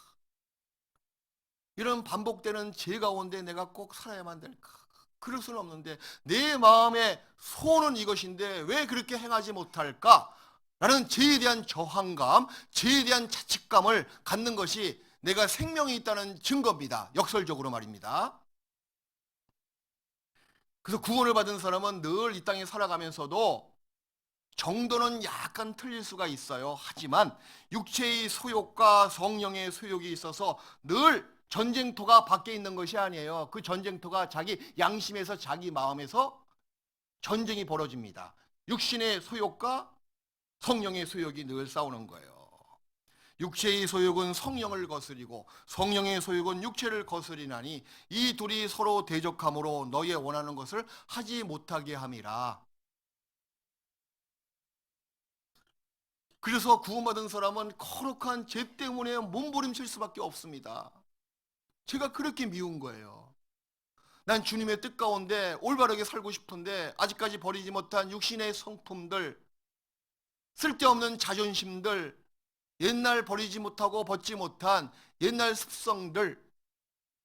이런 반복되는 죄 가운데 내가 꼭 살아야만 될까? 그럴 수는 없는데 내 마음의 소원은 이것인데 왜 그렇게 행하지 못할까? 라는 죄에 대한 저항감, 죄에 대한 자책감을 갖는 것이 내가 생명이 있다는 증거입니다. 역설적으로 말입니다. 그래서 구원을 받은 사람은 늘 이 땅에 살아가면서도 정도는 약간 틀릴 수가 있어요. 하지만 육체의 소욕과 성령의 소욕이 있어서 늘 전쟁터가 밖에 있는 것이 아니에요. 그 전쟁터가 자기 양심에서 자기 마음에서 전쟁이 벌어집니다. 육신의 소욕과 성령의 소욕이 늘 싸우는 거예요. 육체의 소욕은 성령을 거스리고 성령의 소욕은 육체를 거스리나니 이 둘이 서로 대적함으로 너의 원하는 것을 하지 못하게 함이라. 그래서 구원받은 사람은 거룩한 죄 때문에 몸부림칠 수밖에 없습니다. 제가 그렇게 미운 거예요. 난 주님의 뜻 가운데 올바르게 살고 싶은데 아직까지 버리지 못한 육신의 성품들, 쓸데없는 자존심들, 옛날 버리지 못하고 벗지 못한 옛날 습성들,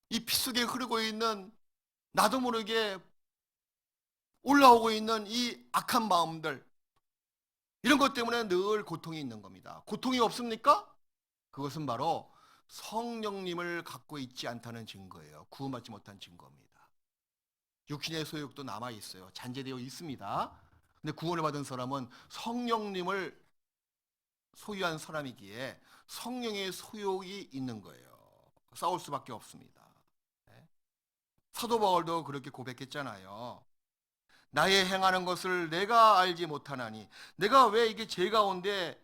이 피 속에 흐르고 있는 나도 모르게 올라오고 있는 이 악한 마음들, 이런 것 때문에 늘 고통이 있는 겁니다. 고통이 없습니까? 그것은 바로 성령님을 갖고 있지 않다는 증거예요. 구원받지 못한 증거입니다. 육신의 소욕도 남아 있어요. 잔재되어 있습니다. 근데 구원을 받은 사람은 성령님을 소유한 사람이기에 성령의 소욕이 있는 거예요. 싸울 수밖에 없습니다. 사도 바울도 그렇게 고백했잖아요. 나의 행하는 것을 내가 알지 못하나니 내가 왜 이게 죄 가운데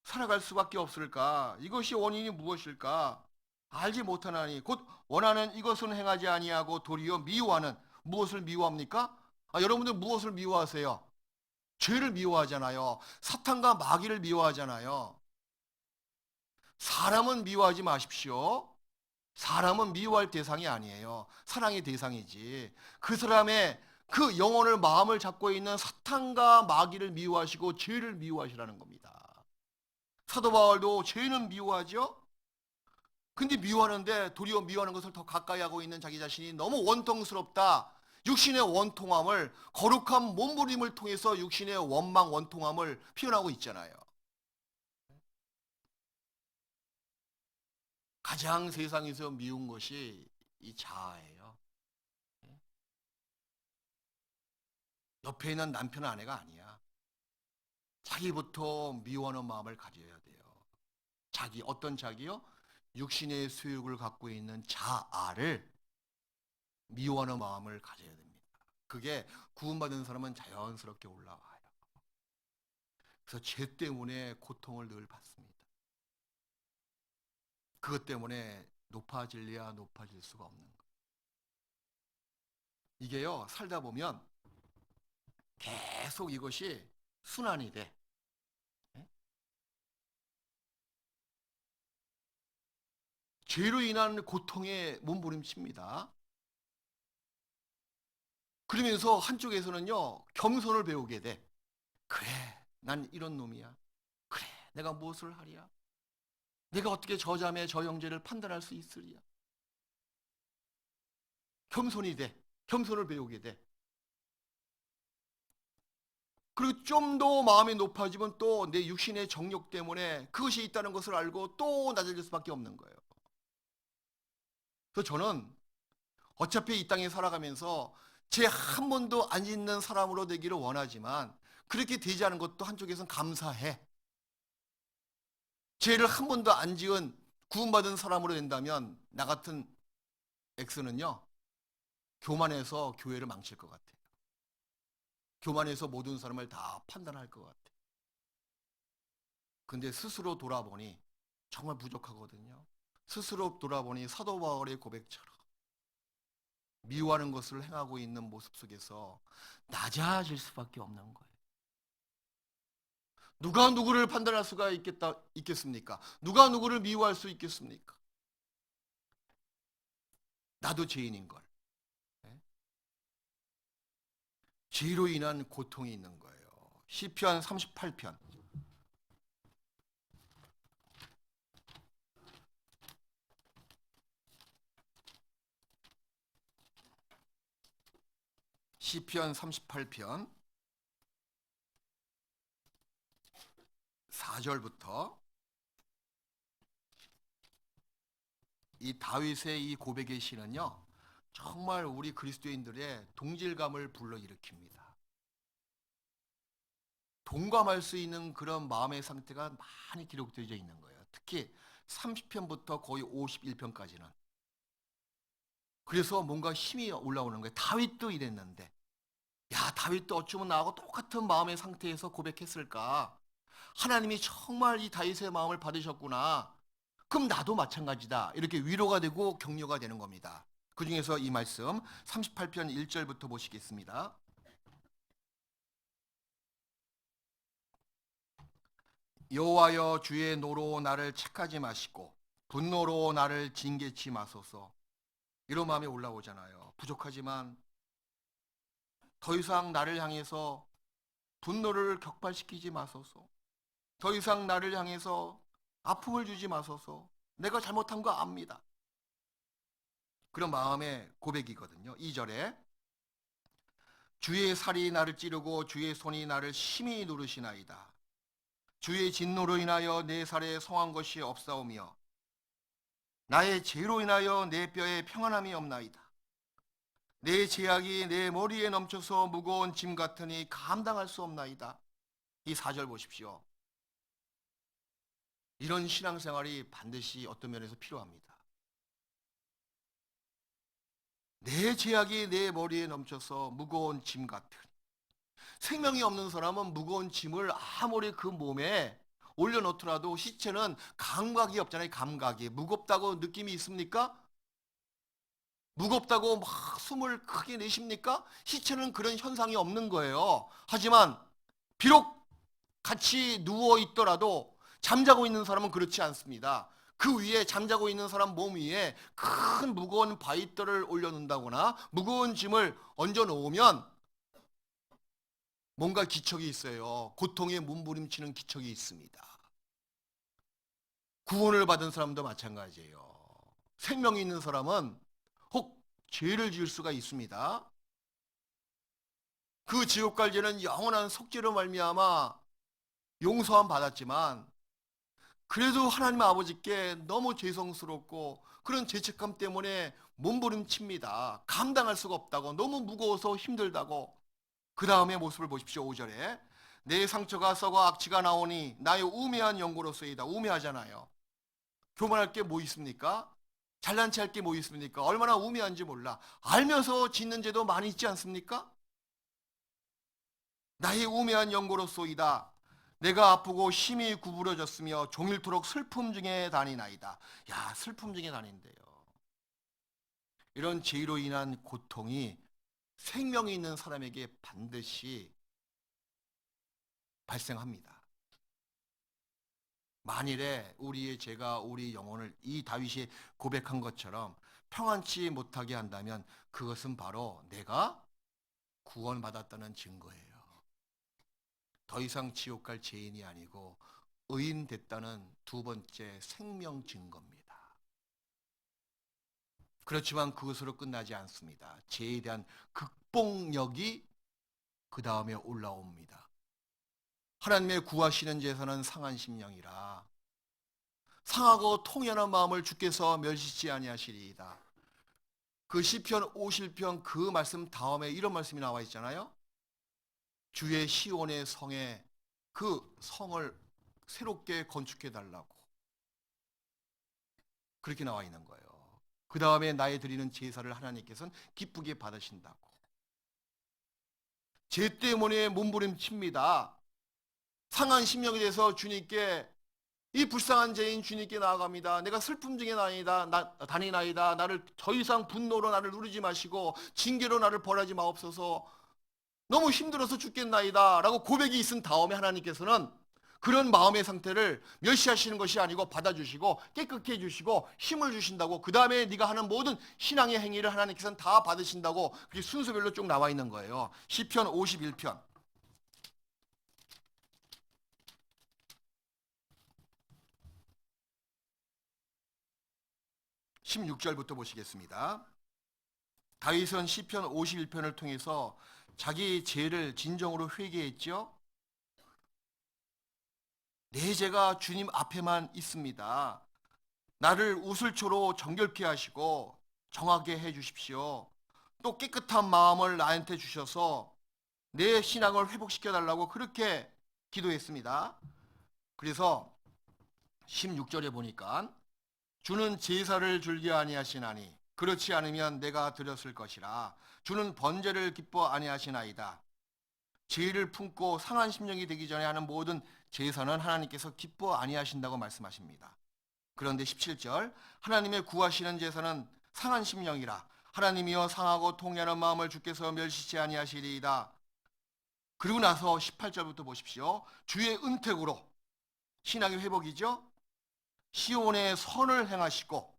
살아갈 수밖에 없을까? 이것이 원인이 무엇일까? 알지 못하나니 곧 원하는 이것은 행하지 아니하고 도리어 미워하는. 무엇을 미워합니까? 여러분들 무엇을 미워하세요? 죄를 미워하잖아요. 사탄과 마귀를 미워하잖아요. 사람은 미워하지 마십시오. 사람은 미워할 대상이 아니에요. 사랑의 대상이지. 그 사람의 그 영혼을 마음을 잡고 있는 사탄과 마귀를 미워하시고 죄를 미워하시라는 겁니다. 사도 바울도 죄는 미워하죠. 근데 미워하는데 도리어 미워하는 것을 더 가까이 하고 있는 자기 자신이 너무 원통스럽다. 육신의 원통함을 거룩한 몸부림을 통해서 육신의 원망 원통함을 표현하고 있잖아요. 가장 세상에서 미운 것이 이 자아예요. 옆에 있는 남편 아내가 아니야. 자기부터 미워하는 마음을 가져야 돼요. 자기 어떤 자기요? 육신의 수욕을 갖고 있는 자아를 미워하는 마음을 가져야 됩니다. 그게 구원받은 사람은 자연스럽게 올라와요. 그래서 죄 때문에 고통을 늘 받습니다. 그것 때문에 높아질래야 높아질 수가 없는 거예요. 이게요, 살다 보면 계속 이것이 순환이 돼. 예? 죄로 인한 고통에 몸부림칩니다. 그러면서 한쪽에서는요, 겸손을 배우게 돼. 그래, 난 이런 놈이야. 그래, 내가 무엇을 하랴? 내가 어떻게 저 자매 저 형제를 판단할 수 있으리야? 겸손이 돼. 겸손을 배우게 돼. 그리고 좀 더 마음이 높아지면 또 내 육신의 정욕 때문에 그것이 있다는 것을 알고 또 낮아질 수밖에 없는 거예요. 그래서 저는 어차피 이 땅에 살아가면서 죄 한 번도 안 짓는 사람으로 되기를 원하지만 그렇게 되지 않은 것도 한쪽에선 감사해. 죄를 한 번도 안 지은 구원받은 사람으로 된다면 나 같은 X는요, 교만해서 교회를 망칠 것 같아요. 교만해서 모든 사람을 다 판단할 것 같아요. 근데 스스로 돌아보니 정말 부족하거든요. 스스로 돌아보니 사도 바울의 고백처럼 미워하는 것을 행하고 있는 모습 속에서 낮아질 수밖에 없는 거예요. 누가 누구를 판단할 수가 있겠습니까? 누가 누구를 미워할 수 있겠습니까? 나도 죄인인 걸. 네? 죄로 인한 고통이 있는 거예요. 시편 38편. 시편 38편 4절부터 이 다윗의 이 고백의 시는요, 정말 우리 그리스도인들의 동질감을 불러일으킵니다. 동감할 수 있는 그런 마음의 상태가 많이 기록되어 있는 거예요. 특히 30편부터 거의 51편까지는. 그래서 뭔가 힘이 올라오는 거예요. 다윗도 이랬는데, 야, 다윗도 어쩌면 나하고 똑같은 마음의 상태에서 고백했을까? 하나님이 정말 이 다윗의 마음을 받으셨구나. 그럼 나도 마찬가지다. 이렇게 위로가 되고 격려가 되는 겁니다. 그 중에서 이 말씀 38편 1절부터 보시겠습니다. 여호와여, 주의 노로 나를 책하지 마시고 분노로 나를 징계치 마소서. 이런 마음이 올라오잖아요. 부족하지만 더 이상 나를 향해서 분노를 격발시키지 마소서. 더 이상 나를 향해서 아픔을 주지 마소서. 내가 잘못한 거 압니다. 그런 마음의 고백이거든요. 2절에 주의 살이 나를 찌르고 주의 손이 나를 심히 누르시나이다. 주의 진노로 인하여 내 살에 성한 것이 없사오며 나의 죄로 인하여 내 뼈에 평안함이 없나이다. 내 죄악이 내 머리에 넘쳐서 무거운 짐 같으니 감당할 수 없나이다. 이 4절 보십시오. 이런 신앙생활이 반드시 어떤 면에서 필요합니다. 내 죄악이 내 머리에 넘쳐서 무거운 짐 같은. 생명이 없는 사람은 무거운 짐을 아무리 그 몸에 올려놓더라도 시체는 감각이 없잖아요. 감각이. 무겁다고 느낌이 있습니까? 무겁다고 막 숨을 크게 내쉽니까? 시체는 그런 현상이 없는 거예요. 하지만 비록 같이 누워 있더라도 잠자고 있는 사람은 그렇지 않습니다. 그 위에 잠자고 있는 사람 몸 위에 큰 무거운 바위돌을 올려놓는다거나 무거운 짐을 얹어 놓으면 뭔가 기척이 있어요. 고통에 몸부림치는 기척이 있습니다. 구원을 받은 사람도 마찬가지예요. 생명이 있는 사람은 혹 죄를 지을 수가 있습니다. 그 지옥 갈 죄는 영원한 속죄로 말미암아 용서함 받았지만 그래도 하나님 아버지께 너무 죄송스럽고 그런 죄책감 때문에 몸부림칩니다. 감당할 수가 없다고, 너무 무거워서 힘들다고. 그 다음에 모습을 보십시오. 5절에 내 상처가 썩어 악취가 나오니 나의 우매한 연고로서이다. 우매하잖아요. 교만할 게 뭐 있습니까? 잘난 체 할 게 뭐 있습니까? 얼마나 우매한지 몰라. 알면서 짓는 죄도 많이 있지 않습니까? 나의 우매한 연고로서이다. 내가 아프고 힘이 구부러졌으며 종일토록 슬픔 중에 다니나이다. 야, 슬픔 중에 다닌대요. 이런 죄로 인한 고통이 생명이 있는 사람에게 반드시 발생합니다. 만일에 우리의 죄가 우리 영혼을 이 다윗이 고백한 것처럼 평안치 못하게 한다면 그것은 바로 내가 구원받았다는 증거예요. 더 이상 지옥 갈 죄인이 아니고 의인 됐다는 두 번째 생명 증거입니다. 그렇지만 그것으로 끝나지 않습니다. 죄에 대한 극복력이 그 다음에 올라옵니다. 하나님의 구하시는 제사는 상한 심령이라 상하고 통연한 마음을 주께서 멸시치 아니하시리이다. 그 시편 50편 그 말씀 다음에 이런 말씀이 나와 있잖아요. 주의 시온의 성에 그 성을 새롭게 건축해 달라고 그렇게 나와 있는 거예요. 그 다음에 나의 드리는 제사를 하나님께서는 기쁘게 받으신다고. 죄 때문에 몸부림칩니다. 상한 심령이 돼서 주님께 이 불쌍한 죄인 주님께 나아갑니다. 내가 슬픔 중에 다니나이다. 나를 더 이상 분노로 나를 누르지 마시고 징계로 나를 벌하지 마옵소서. 너무 힘들어서 죽겠나이다 라고 고백이 있은 다음에 하나님께서는 그런 마음의 상태를 멸시하시는 것이 아니고 받아주시고 깨끗게 해주시고 힘을 주신다고. 그 다음에 네가 하는 모든 신앙의 행위를 하나님께서는 다 받으신다고. 그게 순서별로 쭉 나와 있는 거예요. 시편 51편 16절부터 보시겠습니다. 다윗은 시편 51편을 통해서 자기 죄를 진정으로 회개했죠. 내 죄가 주님 앞에만 있습니다. 나를 우슬초로 정결케 하시고 정하게 해 주십시오. 또 깨끗한 마음을 나한테 주셔서 내 신앙을 회복시켜 달라고 그렇게 기도했습니다. 그래서 16절에 보니까 주는 제사를 줄기 아니하시나니 그렇지 않으면 내가 드렸을 것이라. 주는 번제를 기뻐 아니하시나이다. 죄를 품고 상한 심령이 되기 전에 하는 모든 제사는 하나님께서 기뻐 아니하신다고 말씀하십니다. 그런데 17절 하나님의 구하시는 제사는 상한 심령이라. 하나님이여 상하고 통렬한 마음을 주께서 멸시치 아니하시리이다. 그리고 나서 18절부터 보십시오. 주의 은택으로 신앙의 회복이죠. 시온의 선을 행하시고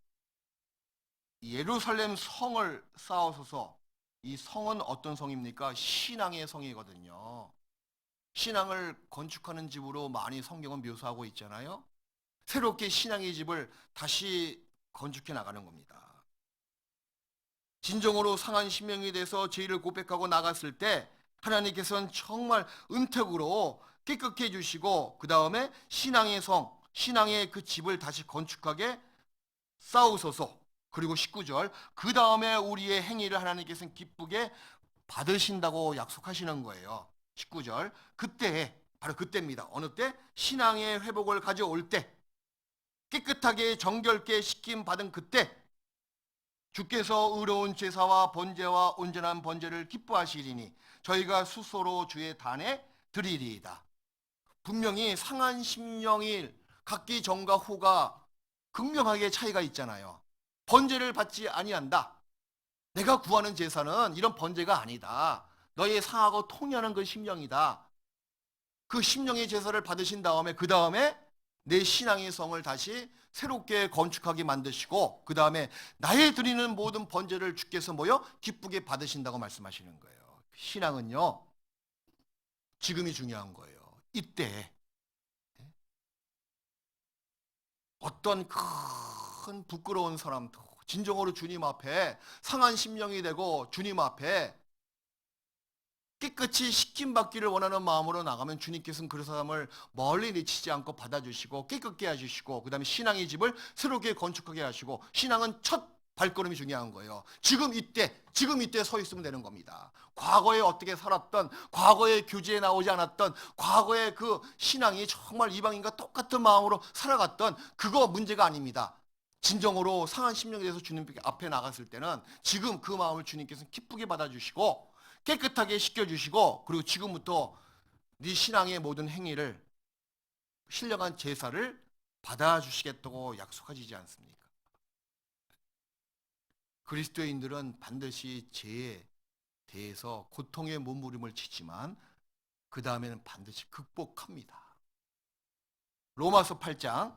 예루살렘 성을 쌓으소서. 이 성은 어떤 성입니까? 신앙의 성이거든요. 신앙을 건축하는 집으로 많이 성경은 묘사하고 있잖아요. 새롭게 신앙의 집을 다시 건축해 나가는 겁니다. 진정으로 상한 심령이 돼서 죄를 고백하고 나갔을 때 하나님께서는 정말 은택으로 깨끗게 해주시고 그 다음에 신앙의 성, 신앙의 그 집을 다시 건축하게 쌓으소서. 그리고 19절 그 다음에 우리의 행위를 하나님께서는 기쁘게 받으신다고 약속하시는 거예요. 19절 그때 바로 그때입니다. 어느 때? 신앙의 회복을 가져올 때 깨끗하게 정결케 시킴 받은 그때 주께서 의로운 제사와 번제와 온전한 번제를 기뻐하시리니 저희가 수소로 주의 단에 드리리이다. 분명히 상한 심령이 각기 전과 후가 극명하게 차이가 있잖아요. 번제를 받지 아니한다. 내가 구하는 제사는 이런 번제가 아니다. 너의 상하고 통하는 그 심령이다. 그 심령의 제사를 받으신 다음에 그 다음에 내 신앙의 성을 다시 새롭게 건축하게 만드시고 그 다음에 나의 드리는 모든 번제를 주께서 모여 기쁘게 받으신다고 말씀하시는 거예요. 신앙은요, 지금이 중요한 거예요. 이때 어떤 큰 부끄러운 사람도 진정으로 주님 앞에 상한 심령이 되고 주님 앞에 깨끗이 씻김받기를 원하는 마음으로 나가면 주님께서는 그 사람을 멀리 내치지 않고 받아주시고 깨끗게 해주시고 그 다음에 신앙의 집을 새롭게 건축하게 하시고 신앙은 첫 발걸음이 중요한 거예요. 지금 이때 서 있으면 되는 겁니다. 과거에 어떻게 살았던, 과거에 교제에 나오지 않았던, 과거에 그 신앙이 정말 이방인과 똑같은 마음으로 살아갔던 그거 문제가 아닙니다. 진정으로 상한 심령에 대해서 주님 앞에 나갔을 때는 지금 그 마음을 주님께서는 기쁘게 받아주시고 깨끗하게 씻겨주시고 그리고 지금부터 네 신앙의 모든 행위를 신령한 제사를 받아주시겠다고 약속하시지 않습니까? 그리스도인들은 반드시 죄에 대해서 고통의 몸부림을 치지만 그 다음에는 반드시 극복합니다. 로마서 8장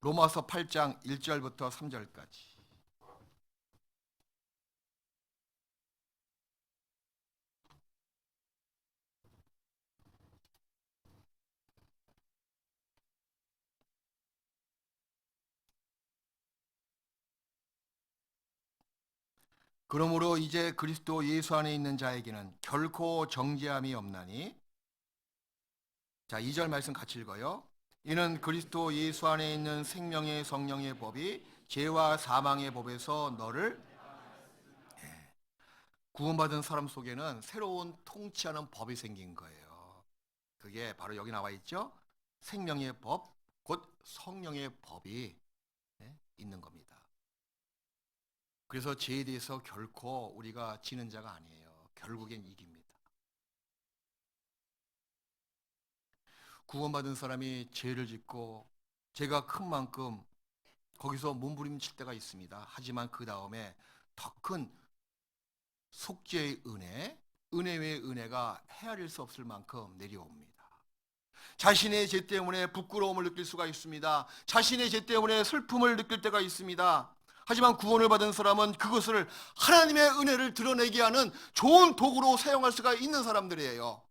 로마서 8장 1절부터 3절까지. 그러므로 이제 그리스도 예수 안에 있는 자에게는 결코 정죄함이 없나니. 자, 2절 말씀 같이 읽어요. 이는 그리스도 예수 안에 있는 생명의 성령의 법이 죄와 사망의 법에서 너를 구원받은 사람 속에는 새로운 통치하는 법이 생긴 거예요. 그게 바로 여기 나와 있죠. 생명의 법, 곧 성령의 법이 있는 겁니다. 그래서 죄에 대해서 결코 우리가 지는 자가 아니에요. 결국엔 이깁니다. 구원받은 사람이 죄를 짓고 죄가 큰 만큼 거기서 몸부림칠 때가 있습니다. 하지만 그 다음에 더 큰 속죄의 은혜 외의 은혜가 헤아릴 수 없을 만큼 내려옵니다. 자신의 죄 때문에 부끄러움을 느낄 수가 있습니다. 자신의 죄 때문에 슬픔을 느낄 때가 있습니다. 하지만 구원을 받은 사람은 그것을 하나님의 은혜를 드러내게 하는 좋은 도구로 사용할 수가 있는 사람들이에요.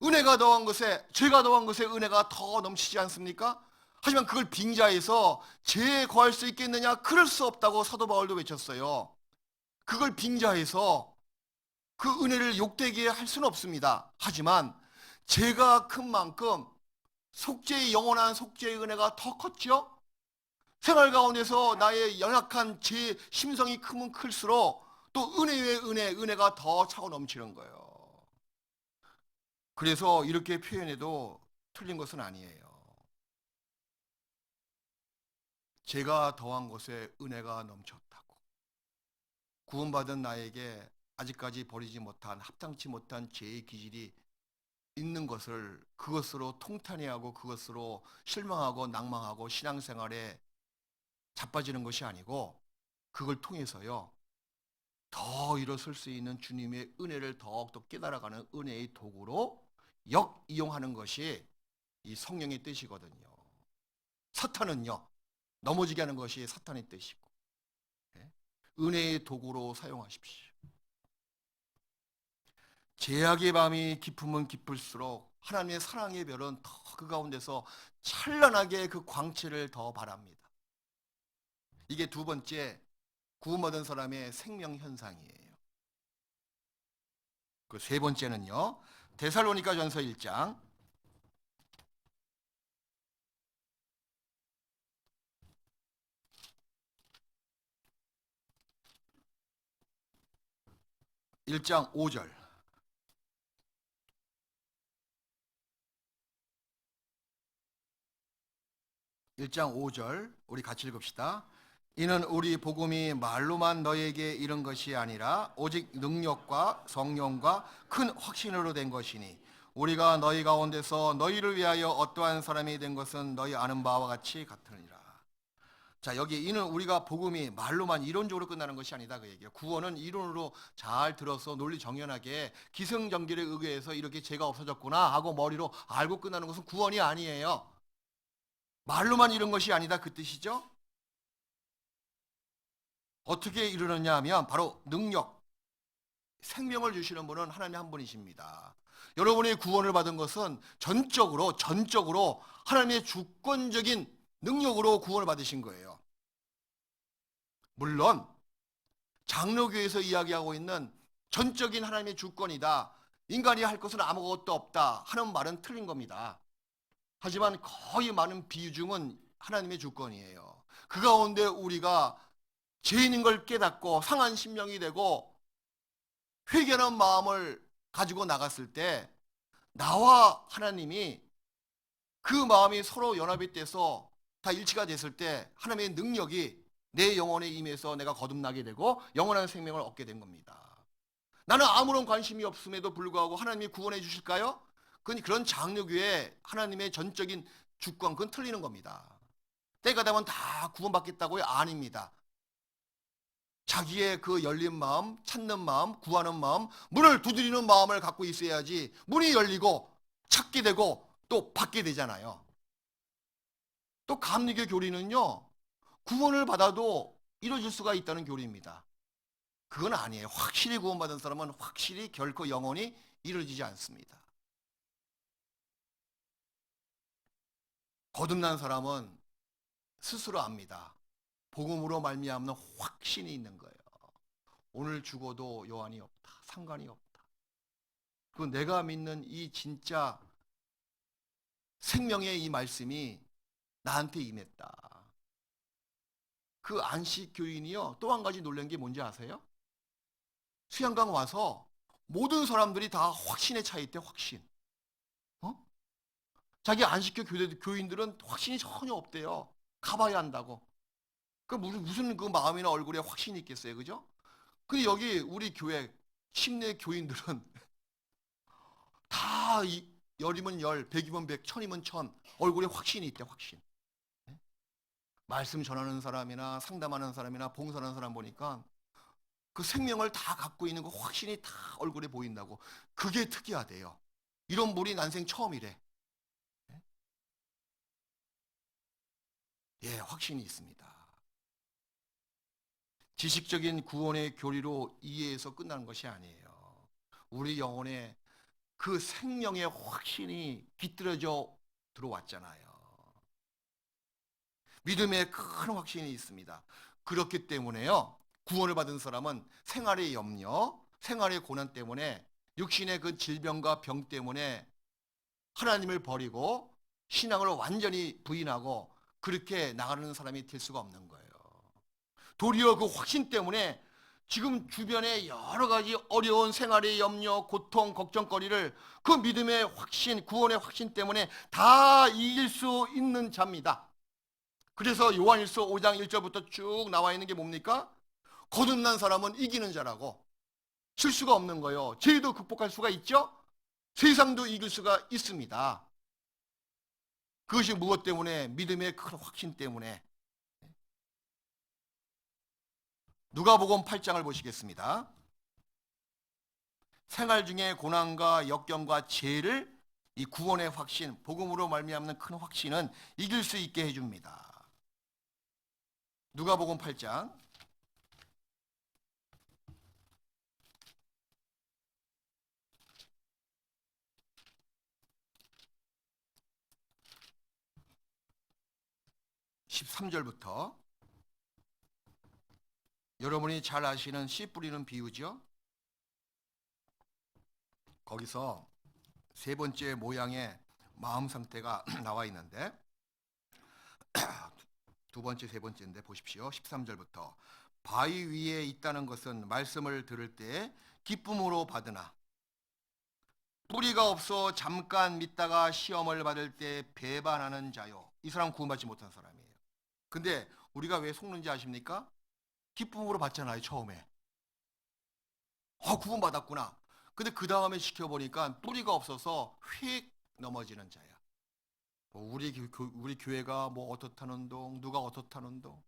은혜가 더한 것에 죄가 더한 것에 은혜가 더 넘치지 않습니까? 하지만 그걸 빙자해서 죄에 거할 수 있겠느냐? 그럴 수 없다고 사도 바울도 외쳤어요. 그걸 빙자해서 그 은혜를 욕되게 할 수는 없습니다. 하지만 죄가 큰 만큼 속죄의 영원한 속죄의 은혜가 더 컸죠? 생활 가운데서 나의 연약한 제 심성이 크면 클수록 또 은혜의 은혜가 더 차고 넘치는 거예요. 그래서 이렇게 표현해도 틀린 것은 아니에요. 제가 더한 것에 은혜가 넘쳤다고. 구원받은 나에게 아직까지 버리지 못한 합당치 못한 죄의 기질이 있는 것을 그것으로 통탄해하고 그것으로 실망하고 낭망하고 신앙생활에 자빠지는 것이 아니고 그걸 통해서요. 더 일어설 수 있는 주님의 은혜를 더욱더 깨달아가는 은혜의 도구로 역이용하는 것이 이 성령의 뜻이거든요. 사탄은요. 넘어지게 하는 것이 사탄의 뜻이고 은혜의 도구로 사용하십시오. 제약의 밤이 깊으면 깊을수록 하나님의 사랑의 별은 더 그 가운데서 찬란하게 그 광채를 더 바랍니다. 이게 두 번째 구원받은 사람의 생명 현상이에요. 그 세 번째는요. 데살로니가전서 1장 1장 5절. 1장 5절 우리 같이 읽읍시다. 이는 우리 복음이 말로만 너에게 이른 것이 아니라 오직 능력과 성령과 큰 확신으로 된 것이니 우리가 너희 가운데서 너희를 위하여 어떠한 사람이 된 것은 너희 아는 바와 같이 같으니라. 자, 여기 이는 우리가 복음이 말로만 이론적으로 끝나는 것이 아니다 그 얘기예요. 구원은 이론으로 잘 들어서 논리 정연하게 기승전결에 의해서 이렇게 죄가 없어졌구나 하고 머리로 알고 끝나는 것은 구원이 아니에요. 말로만 이룬 것이 아니다 그 뜻이죠. 어떻게 이루느냐 하면 바로 능력, 생명을 주시는 분은 하나님 한 분이십니다. 여러분이 구원을 받은 것은 전적으로 하나님의 주권적인 능력으로 구원을 받으신 거예요. 물론 장로교에서 이야기하고 있는 전적인 하나님의 주권이다, 인간이 할 것은 아무것도 없다 하는 말은 틀린 겁니다. 하지만 거의 많은 비중은 하나님의 주권이에요. 그 가운데 우리가 죄인인 걸 깨닫고 상한 심령이 되고 회개하는 마음을 가지고 나갔을 때 나와 하나님이 그 마음이 서로 연합이 돼서 다 일치가 됐을 때 하나님의 능력이 내 영혼에 임해서 내가 거듭나게 되고 영원한 생명을 얻게 된 겁니다. 나는 아무런 관심이 없음에도 불구하고 하나님이 구원해 주실까요? 그런 장로교의 하나님의 전적인 주권, 그건 틀리는 겁니다. 때가 되면 다 구원받겠다고요? 아닙니다. 자기의 그 열린 마음, 찾는 마음, 구하는 마음, 문을 두드리는 마음을 갖고 있어야지 문이 열리고 찾게 되고 또 받게 되잖아요. 또 감리교 교리는요, 구원을 받아도 이루어질 수가 있다는 교리입니다. 그건 아니에요. 확실히 구원받은 사람은 확실히 결코 영원히 이루어지지 않습니다. 거듭난 사람은 스스로 압니다. 복음으로 말미암는 확신이 있는 거예요. 오늘 죽어도 여한이 없다. 상관이 없다. 그 내가 믿는 이 진짜 생명의 이 말씀이 나한테 임했다. 그 안식 교인이요, 또 한 가지 놀란 게 뭔지 아세요? 수양강 와서 모든 사람들이 다 확신에 차 있대. 확신. 자기 안식교 교인들은 확신이 전혀 없대요. 가봐야 한다고. 그 무슨 그 마음이나 얼굴에 확신이 있겠어요, 그죠? 근데 여기 우리 교회 침례 교인들은 다 열이면 열, 백이면 백, 천이면 천, 얼굴에 확신이 있대. 확신. 말씀 전하는 사람이나 상담하는 사람이나 봉사하는 사람 보니까 그 생명을 다 갖고 있는 그 확신이 다 얼굴에 보인다고. 그게 특이하대요. 이런 분이 난생 처음이래. 예, 확신이 있습니다. 지식적인 구원의 교리로 이해해서 끝나는 것이 아니에요. 우리 영혼에 그 생명의 확신이 깃들어져 들어왔잖아요. 믿음의 큰 확신이 있습니다. 그렇기 때문에요, 구원을 받은 사람은 생활의 염려, 생활의 고난 때문에, 육신의 그 질병과 병 때문에 하나님을 버리고 신앙을 완전히 부인하고 그렇게 나가는 사람이 될 수가 없는 거예요. 도리어 그 확신 때문에 지금 주변에 여러 가지 어려운 생활의 염려, 고통, 걱정거리를 그 믿음의 확신, 구원의 확신 때문에 다 이길 수 있는 자입니다. 그래서 요한일서 5장 1절부터 쭉 나와 있는 게 뭡니까? 거듭난 사람은 이기는 자라고. 실수가 없는 거예요. 죄도 극복할 수가 있죠? 세상도 이길 수가 있습니다. 그것이 무엇 때문에? 믿음의 큰 확신 때문에. 누가복음 8장을 보시겠습니다. 생활 중에 고난과 역경과 죄를 이 구원의 확신, 복음으로 말미암는 큰 확신은 이길 수 있게 해줍니다. 누가복음 8장 13절부터 여러분이 잘 아시는 씨 뿌리는 비유죠. 거기서 세 번째 모양의 마음 상태가 나와 있는데, 두 번째, 세 번째인데 보십시오. 13절부터 바위 위에 있다는 것은 말씀을 들을 때 기쁨으로 받으나 뿌리가 없어 잠깐 믿다가 시험을 받을 때 배반하는 자요. 이 사람 구원받지 못한 사람이에요. 근데 우리가 왜 속는지 아십니까? 기쁨으로 받잖아요, 처음에. 구원받았구나. 근데 그 다음에 지켜보니까 뿌리가 없어서 휙 넘어지는 자야. 우리 교회가 뭐 어떻다는 동, 누가 어떻다는 동.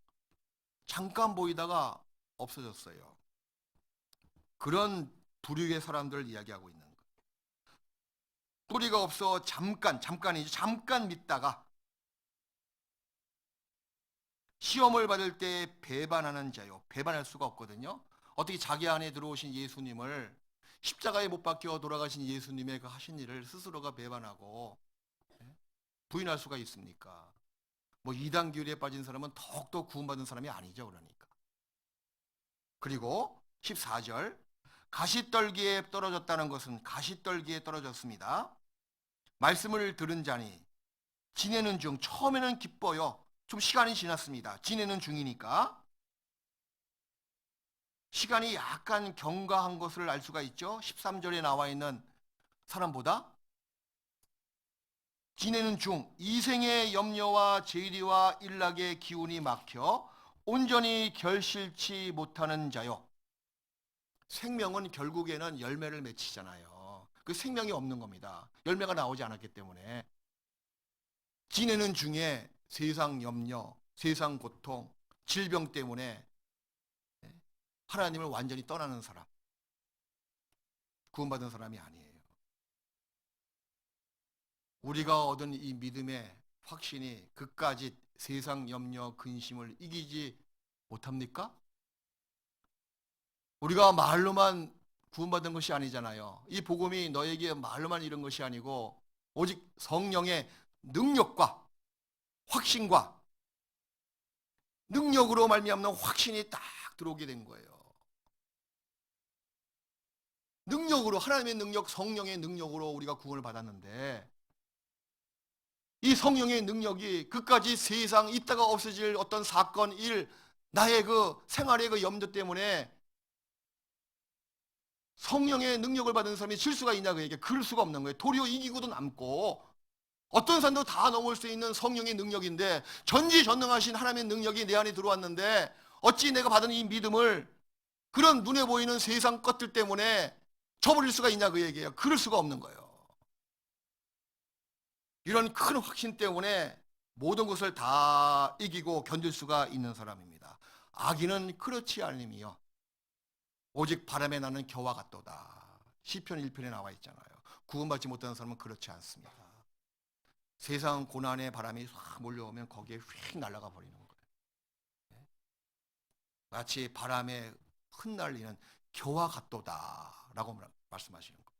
잠깐 보이다가 없어졌어요. 그런 부류의 사람들을 이야기하고 있는 거예요. 뿌리가 없어 잠깐이죠. 잠깐 믿다가 시험을 받을 때 배반하는 자요. 배반할 수가 없거든요. 어떻게 자기 안에 들어오신 예수님을 십자가에 못 박혀 돌아가신 예수님의 그 하신 일을 스스로가 배반하고 부인할 수가 있습니까? 뭐 이단 교리에 빠진 사람은 더욱더 구원받은 사람이 아니죠. 그러니까. 그리고 14절 가시떨기에 떨어졌다는 것은 가시떨기에 떨어졌습니다. 말씀을 들은 자니 지내는 중 처음에는 기뻐요. 좀 시간이 지났습니다. 지내는 중이니까. 시간이 약간 경과한 것을 알 수가 있죠. 13절에 나와 있는 사람보다 지내는 중 이생의 염려와 재리와 일락의 기운이 막혀 온전히 결실치 못하는 자요. 생명은 결국에는 열매를 맺히잖아요. 그 생명이 없는 겁니다. 열매가 나오지 않았기 때문에. 지내는 중에 세상 염려, 세상 고통, 질병 때문에 하나님을 완전히 떠나는 사람, 구원받은 사람이 아니에요. 우리가 얻은 이 믿음의 확신이 그까짓 세상 염려, 근심을 이기지 못합니까? 우리가 말로만 구원받은 것이 아니잖아요. 이 복음이 너에게 말로만 이런 것이 아니고 오직 성령의 능력과 확신과 능력으로 말미암는 확신이 딱 들어오게 된 거예요. 능력으로, 하나님의 능력, 성령의 능력으로 우리가 구원을 받았는데 이 성령의 능력이 그까지 세상 있다가 없어질 어떤 사건, 일, 나의 그 생활의 그 염려 때문에 성령의 능력을 받은 사람이 질 수가 있냐, 그에게. 그럴 수가 없는 거예요. 도리어 이기고도 남고 어떤 산도 다 넘을 수 있는 성령의 능력인데, 전지전능하신 하나님의 능력이 내 안에 들어왔는데 어찌 내가 받은 이 믿음을 그런 눈에 보이는 세상 것들 때문에 저버릴 수가 있냐, 그 얘기예요. 그럴 수가 없는 거예요. 이런 큰 확신 때문에 모든 것을 다 이기고 견딜 수가 있는 사람입니다. 악인은 그렇지 않음이요 오직 바람에 나는 겨와 같도다. 시편 1편에 나와 있잖아요. 구원받지 못하는 사람은 그렇지 않습니다. 세상 고난의 바람이 확 몰려오면 거기에 휙 날아가 버리는 거예요. 마치 바람에 흩날리는 겨와 같도다 라고 말씀하시는 겁니다.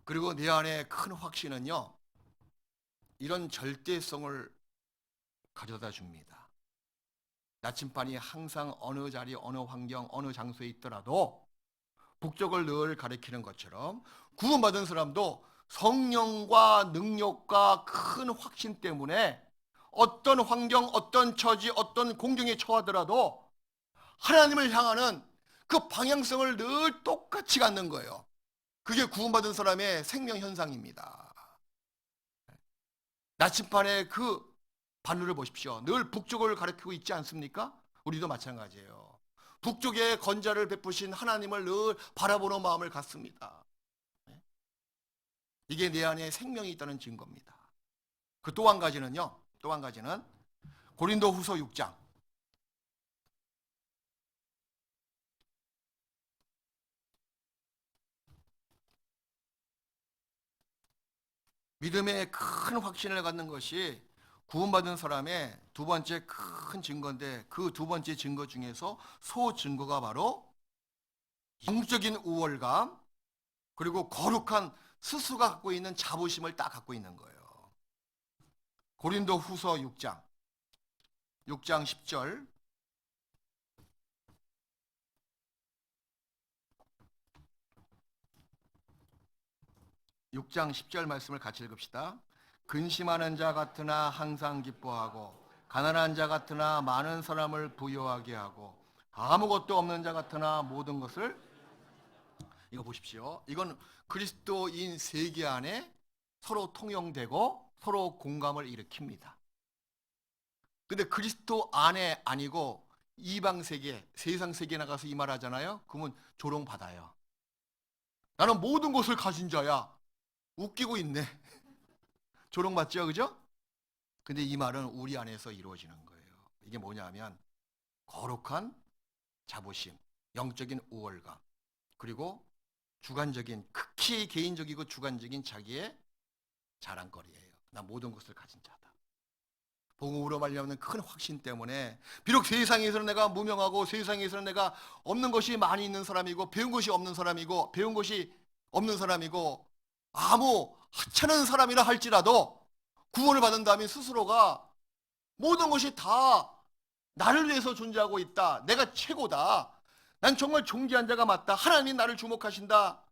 그리고 내 안에 큰 확신은요, 이런 절대성을 가져다 줍니다. 나침반이 항상 어느 자리, 어느 환경, 어느 장소에 있더라도 북쪽을 늘 가리키는 것처럼 구원받은 사람도 성령과 능력과 큰 확신 때문에 어떤 환경, 어떤 처지, 어떤 공경에 처하더라도 하나님을 향하는 그 방향성을 늘 똑같이 갖는 거예요. 그게 구원받은 사람의 생명 현상입니다. 나침반의 그 발로를 보십시오. 늘 북쪽을 가리키고 있지 않습니까? 우리도 마찬가지예요. 북쪽에 건자를 베푸신 하나님을 늘 바라보는 마음을 갖습니다. 이게 내 안에 생명이 있다는 증거입니다. 그 또 한 가지는요. 또 한 가지는 고린도후서 6장. 믿음의 큰 확신을 갖는 것이 구원받은 사람의 두 번째 큰 증거인데, 그 두 번째 증거 중에서 소증거가 바로 영적인 우월감, 그리고 거룩한 스스로가 갖고 있는 자부심을 딱 갖고 있는 거예요. 고린도후서 6장 10절. (6장 10절) 말씀을 같이 읽읍시다. 근심하는 자 같으나 항상 기뻐하고, 가난한 자 같으나 많은 사람을 부유하게 하고, 아무것도 없는 자 같으나 모든 것을. 이거 보십시오. 이건 그리스도인 세계 안에 서로 통용되고 서로 공감을 일으킵니다. 근데 그리스도 안에 아니고 이방 세계, 세상 세계에 나가서 이 말 하잖아요. 그러면 조롱받아요. 나는 모든 것을 가진 자야. 웃기고 있네. 조롱받죠, 그죠? 근데 이 말은 우리 안에서 이루어지는 거예요. 이게 뭐냐면 거룩한 자부심, 영적인 우월감, 그리고 주관적인, 극히 개인적이고 주관적인 자기의 자랑거리예요. 나 모든 것을 가진 자다. 복음으로 말미암는 큰 확신 때문에 비록 세상에서는 내가 무명하고 세상에서는 내가 없는 것이 많이 있는 사람이고 배운 것이 없는 사람이고 아무 하찮은 사람이라 할지라도 구원을 받은 다음에 스스로가 모든 것이 다 나를 위해서 존재하고 있다. 내가 최고다. 난 정말 존귀한 자가 맞다. 하나님이 나를 주목하신다.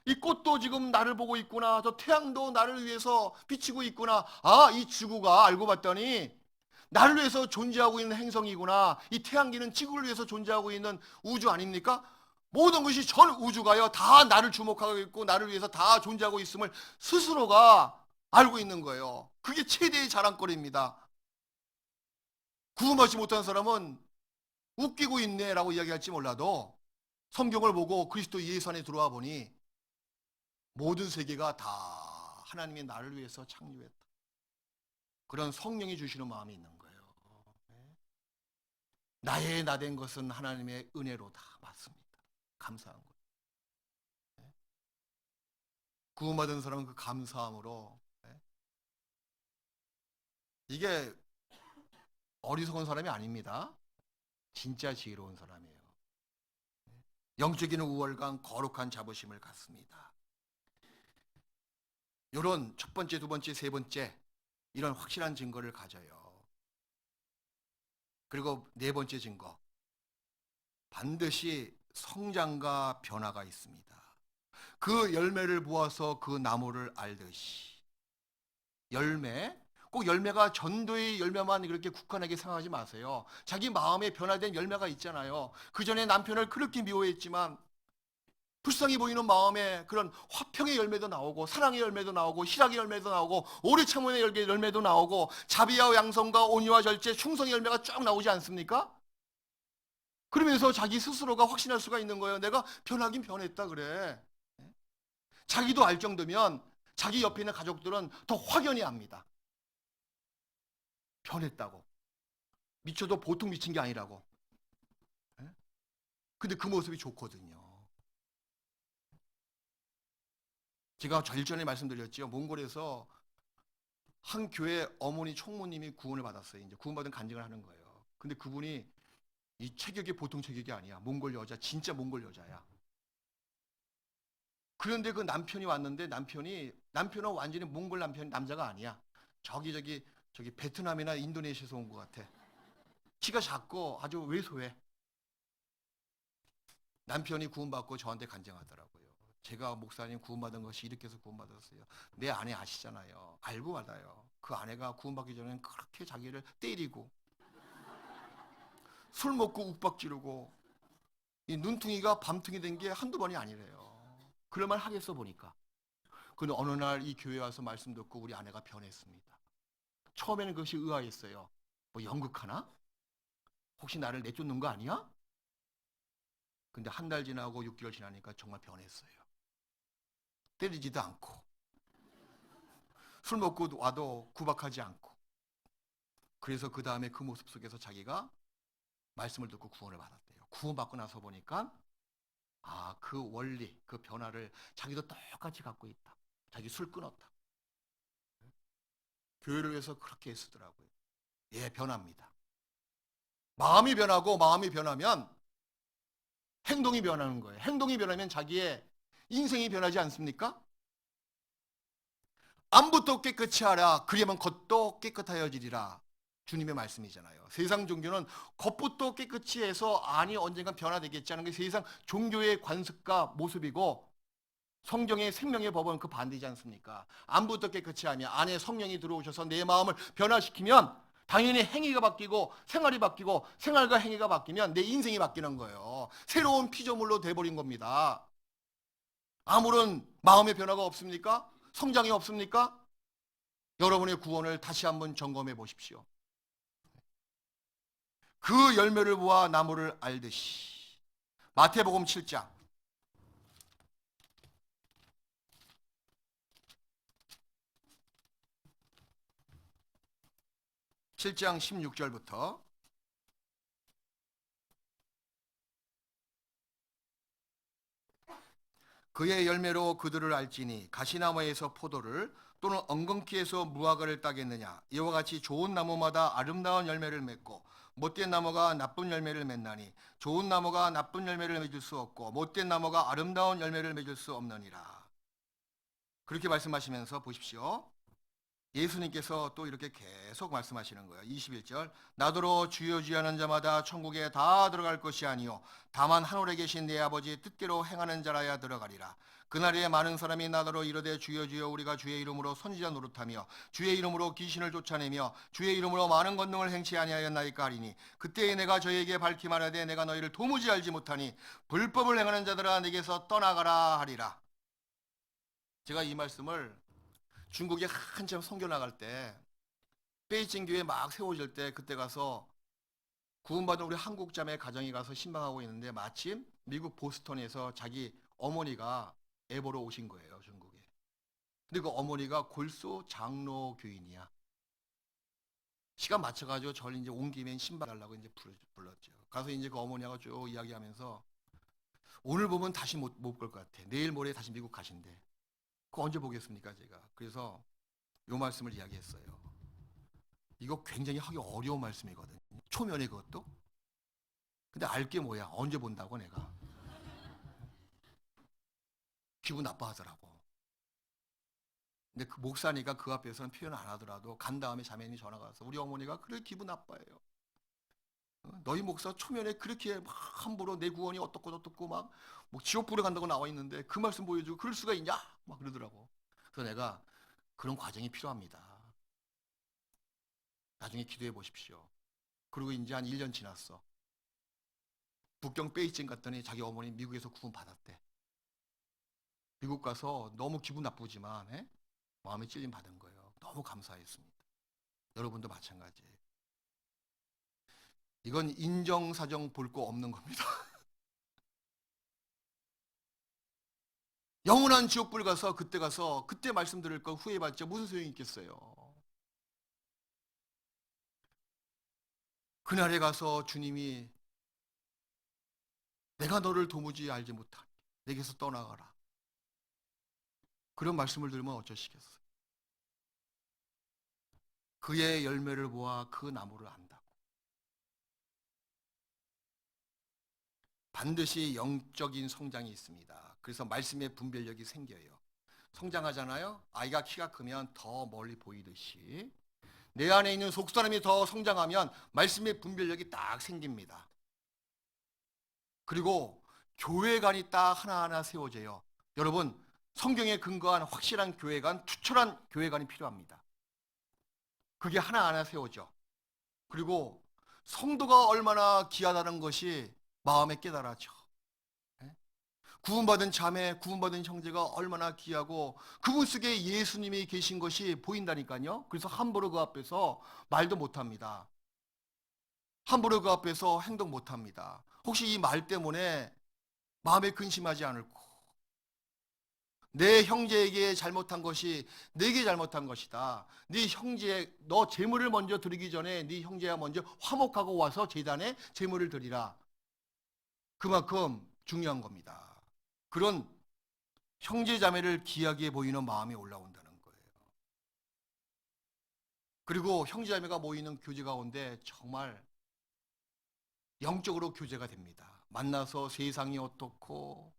이 꽃도 지금 나를 보고 있구나. 저 태양도 나를 위해서 비치고 있구나. 아, 이 지구가 알고 봤더니 나를 위해서 존재하고 있는 행성이구나. 이 태양계는 지구를 위해서 존재하고 있는 우주 아닙니까? 모든 것이 전 우주가요. 다 나를 주목하고 있고 나를 위해서 다 존재하고 있음을 스스로가 알고 있는 거예요. 그게 최대의 자랑거리입니다. 구원받지 못한 사람은 웃기고 있네라고 이야기할지 몰라도 성경을 보고 그리스도 예수 안에 들어와 보니 모든 세계가 다 하나님이 나를 위해서 창조했다. 그런 성령이 주시는 마음이 있는 거예요. 나의 나된 것은 하나님의 은혜로다. 맞습니다. 감사한 거예요. 구원받은 사람은 그 감사함으로 이게 어리석은 사람이 아닙니다. 진짜 지혜로운 사람이에요. 영적인 우월감, 거룩한 자부심을 갖습니다. 이런 첫 번째, 두 번째, 세 번째 이런 확실한 증거를 가져요. 그리고 네 번째 증거, 반드시 성장과 변화가 있습니다. 그 열매를 보아서 그 나무를 알듯이. 열매, 꼭 열매가 전도의 열매만 그렇게 국한하게 생각하지 마세요. 자기 마음에 변화된 열매가 있잖아요. 그 전에 남편을 그렇게 미워했지만 불쌍히 보이는 마음에 그런 화평의 열매도 나오고 사랑의 열매도 나오고 희락의 열매도 나오고 오래 참음의 열매도 나오고 자비와 양성과 온유와 절제, 충성의 열매가 쫙 나오지 않습니까? 그러면서 자기 스스로가 확신할 수가 있는 거예요. 내가 변하긴 변했다 그래. 자기도 알 정도면 자기 옆에 있는 가족들은 더 확연히 압니다. 변했다고. 미쳐도 보통 미친 게 아니라고. 근데 그 모습이 좋거든요. 제가 절전에 말씀드렸죠. 몽골에서 한 교회 어머니 총무님이 구원을 받았어요. 이제 구원받은 간증을 하는 거예요. 근데 그분이 이 체격이 보통 체격이 아니야. 몽골 여자, 진짜 몽골 여자야. 그런데 그 남편이 왔는데 남편은 완전히 몽골 남자가 아니야. 저기 베트남이나 인도네시아에서 온 것 같아. 키가 작고 아주 왜소해. 남편이 구원받고 저한테 간증하더라고요. 제가 목사님 구원받은 것이 이렇게 해서 구원받았어요. 내 아내 아시잖아요. 알고 받아요. 그 아내가 구원받기 전에는 그렇게 자기를 때리고 술 먹고 욱박 지르고 이 눈퉁이가 밤퉁이 된 게 한두 번이 아니래요. 그럴만 하겠어 보니까. 근데 어느 날 이 교회 와서 말씀 듣고 우리 아내가 변했습니다. 처음에는 그것이 의아했어요. 뭐 연극하나? 혹시 나를 내쫓는 거 아니야? 근데 한 달 지나고 6개월 지나니까 정말 변했어요. 때리지도 않고 술 먹고 와도 구박하지 않고. 그래서 그 다음에 그 모습 속에서 자기가 말씀을 듣고 구원을 받았대요. 구원받고 나서 보니까 그 원리, 그 변화를 자기도 똑같이 갖고 있다. 자기 술 끊었다. 교회를 위해서 그렇게 애쓰더라고요. 예, 변합니다. 마음이 변하고 마음이 변하면 행동이 변하는 거예요. 행동이 변하면 자기의 인생이 변하지 않습니까? 안부터 깨끗이 하라. 그리하면 겉도 깨끗하여지리라. 주님의 말씀이잖아요. 세상 종교는 겉부터 깨끗이 해서 안이 언젠가 변화되겠지 하는 게 세상 종교의 관습과 모습이고 성경의 생명의 법은 그 반대지 않습니까? 안부터 깨끗이 하면 안에 성령이 들어오셔서 내 마음을 변화시키면 당연히 행위가 바뀌고 생활이 바뀌고 생활과 행위가 바뀌면 내 인생이 바뀌는 거예요. 새로운 피조물로 돼버린 겁니다. 아무런 마음의 변화가 없습니까? 성장이 없습니까? 여러분의 구원을 다시 한번 점검해 보십시오. 그 열매를 보아 나무를 알듯이. 마태복음 7장 16절부터 그의 열매로 그들을 알지니 가시나무에서 포도를 또는 엉겅퀴에서 무화과를 따겠느냐. 이와 같이 좋은 나무마다 아름다운 열매를 맺고 못된 나무가 나쁜 열매를 맺나니 좋은 나무가 나쁜 열매를 맺을 수 없고 못된 나무가 아름다운 열매를 맺을 수 없느니라. 그렇게 말씀하시면서 보십시오. 예수님께서 또 이렇게 계속 말씀하시는 거예요. 21절 나더러 주여 주여 하는 자마다 천국에 다 들어갈 것이 아니요 다만 하늘에 계신 내 아버지 뜻대로 행하는 자라야 들어가리라. 그날에 많은 사람이 나더러 이르되 주여 주여 우리가 주의 이름으로 선지자 노릇하며 주의 이름으로 귀신을 쫓아내며 주의 이름으로 많은 권능을 행치 아니하였나이까 하리니 그때에 내가 저에게 밝히 말하되 내가 너희를 도무지 알지 못하니 불법을 행하는 자들아 내게서 떠나가라 하리라. 제가 이 말씀을 중국에 한참 선교 나갈 때 베이징 교회 막 세워질 때 그때 가서 구원받은 우리 한국 자매 가정에 가서 신방하고 있는데 마침 미국 보스턴에서 자기 어머니가 애 보러 오신 거예요, 중국에. 근데 그 어머니가 골소 장로 교인이야. 시간 맞춰가지고 저를 이제 온 김에 신방 하려고 이제 불렀죠. 가서 이제 그 어머니하고 쭉 이야기하면서 오늘 보면 다시 못 볼 것 같아. 내일 모레 다시 미국 가신대. 그거 언제 보겠습니까, 제가. 그래서 요 말씀을 이야기했어요. 이거 굉장히 하기 어려운 말씀이거든요. 초면에 그것도. 근데 알게 뭐야. 언제 본다고 내가. 기분 나빠하더라고. 근데 그 목사니까 그 앞에서는 표현 안 하더라도 간 다음에 자매님이 전화가 와서 우리 어머니가 그래 기분 나빠해요. 너희 목사 초면에 그렇게 막 함부로 내 구원이 어떻고 막 지옥 불에 간다고 나와 있는데 그 말씀 보여주고 그럴 수가 있냐? 막 그러더라고. 그래서 내가 그런 과정이 필요합니다. 나중에 기도해 보십시오. 그리고 이제 한 1년 지났어. 북경 베이징 갔더니 자기 어머니 미국에서 구원 받았대. 미국 가서 너무 기분 나쁘지만 마음에 찔림 받은 거예요. 너무 감사했습니다. 여러분도 마찬가지예요. 이건 인정사정 볼 거 없는 겁니다. 영원한 지옥불 가서 그때 말씀 들을 거 후회받자 무슨 소용이 있겠어요. 그날에 가서 주님이 내가 너를 도무지 알지 못하니 내게서 떠나가라. 그런 말씀을 들으면 어쩌시겠어요. 그의 열매를 보아 그 나무를 안다고. 반드시 영적인 성장이 있습니다. 그래서 말씀의 분별력이 생겨요. 성장하잖아요. 아이가 키가 크면 더 멀리 보이듯이 내 안에 있는 속사람이 더 성장하면 말씀의 분별력이 딱 생깁니다. 그리고 교회관이 딱 하나하나 세워져요. 여러분, 성경에 근거한 확실한 교회관, 투철한 교회관이 필요합니다. 그게 하나하나 세워져. 그리고 성도가 얼마나 귀하다는 것이 마음에 깨달아져. 구원받은 자매, 구원받은 형제가 얼마나 귀하고 그분 속에 예수님이 계신 것이 보인다니까요. 그래서 함부로 그 앞에서 말도 못합니다. 함부로 그 앞에서 행동 못합니다. 혹시 이 말 때문에 마음에 근심하지 않을고 내 형제에게 잘못한 것이 내게 잘못한 것이다. 네 형제, 너 제물을 먼저 드리기 전에 네 형제가 먼저 화목하고 와서 제단에 제물을 드리라. 그만큼 중요한 겁니다. 그런 형제 자매를 귀하게 보이는 마음이 올라온다는 거예요. 그리고 형제 자매가 모이는 교제 가운데 정말 영적으로 교제가 됩니다. 만나서 세상이 어떻고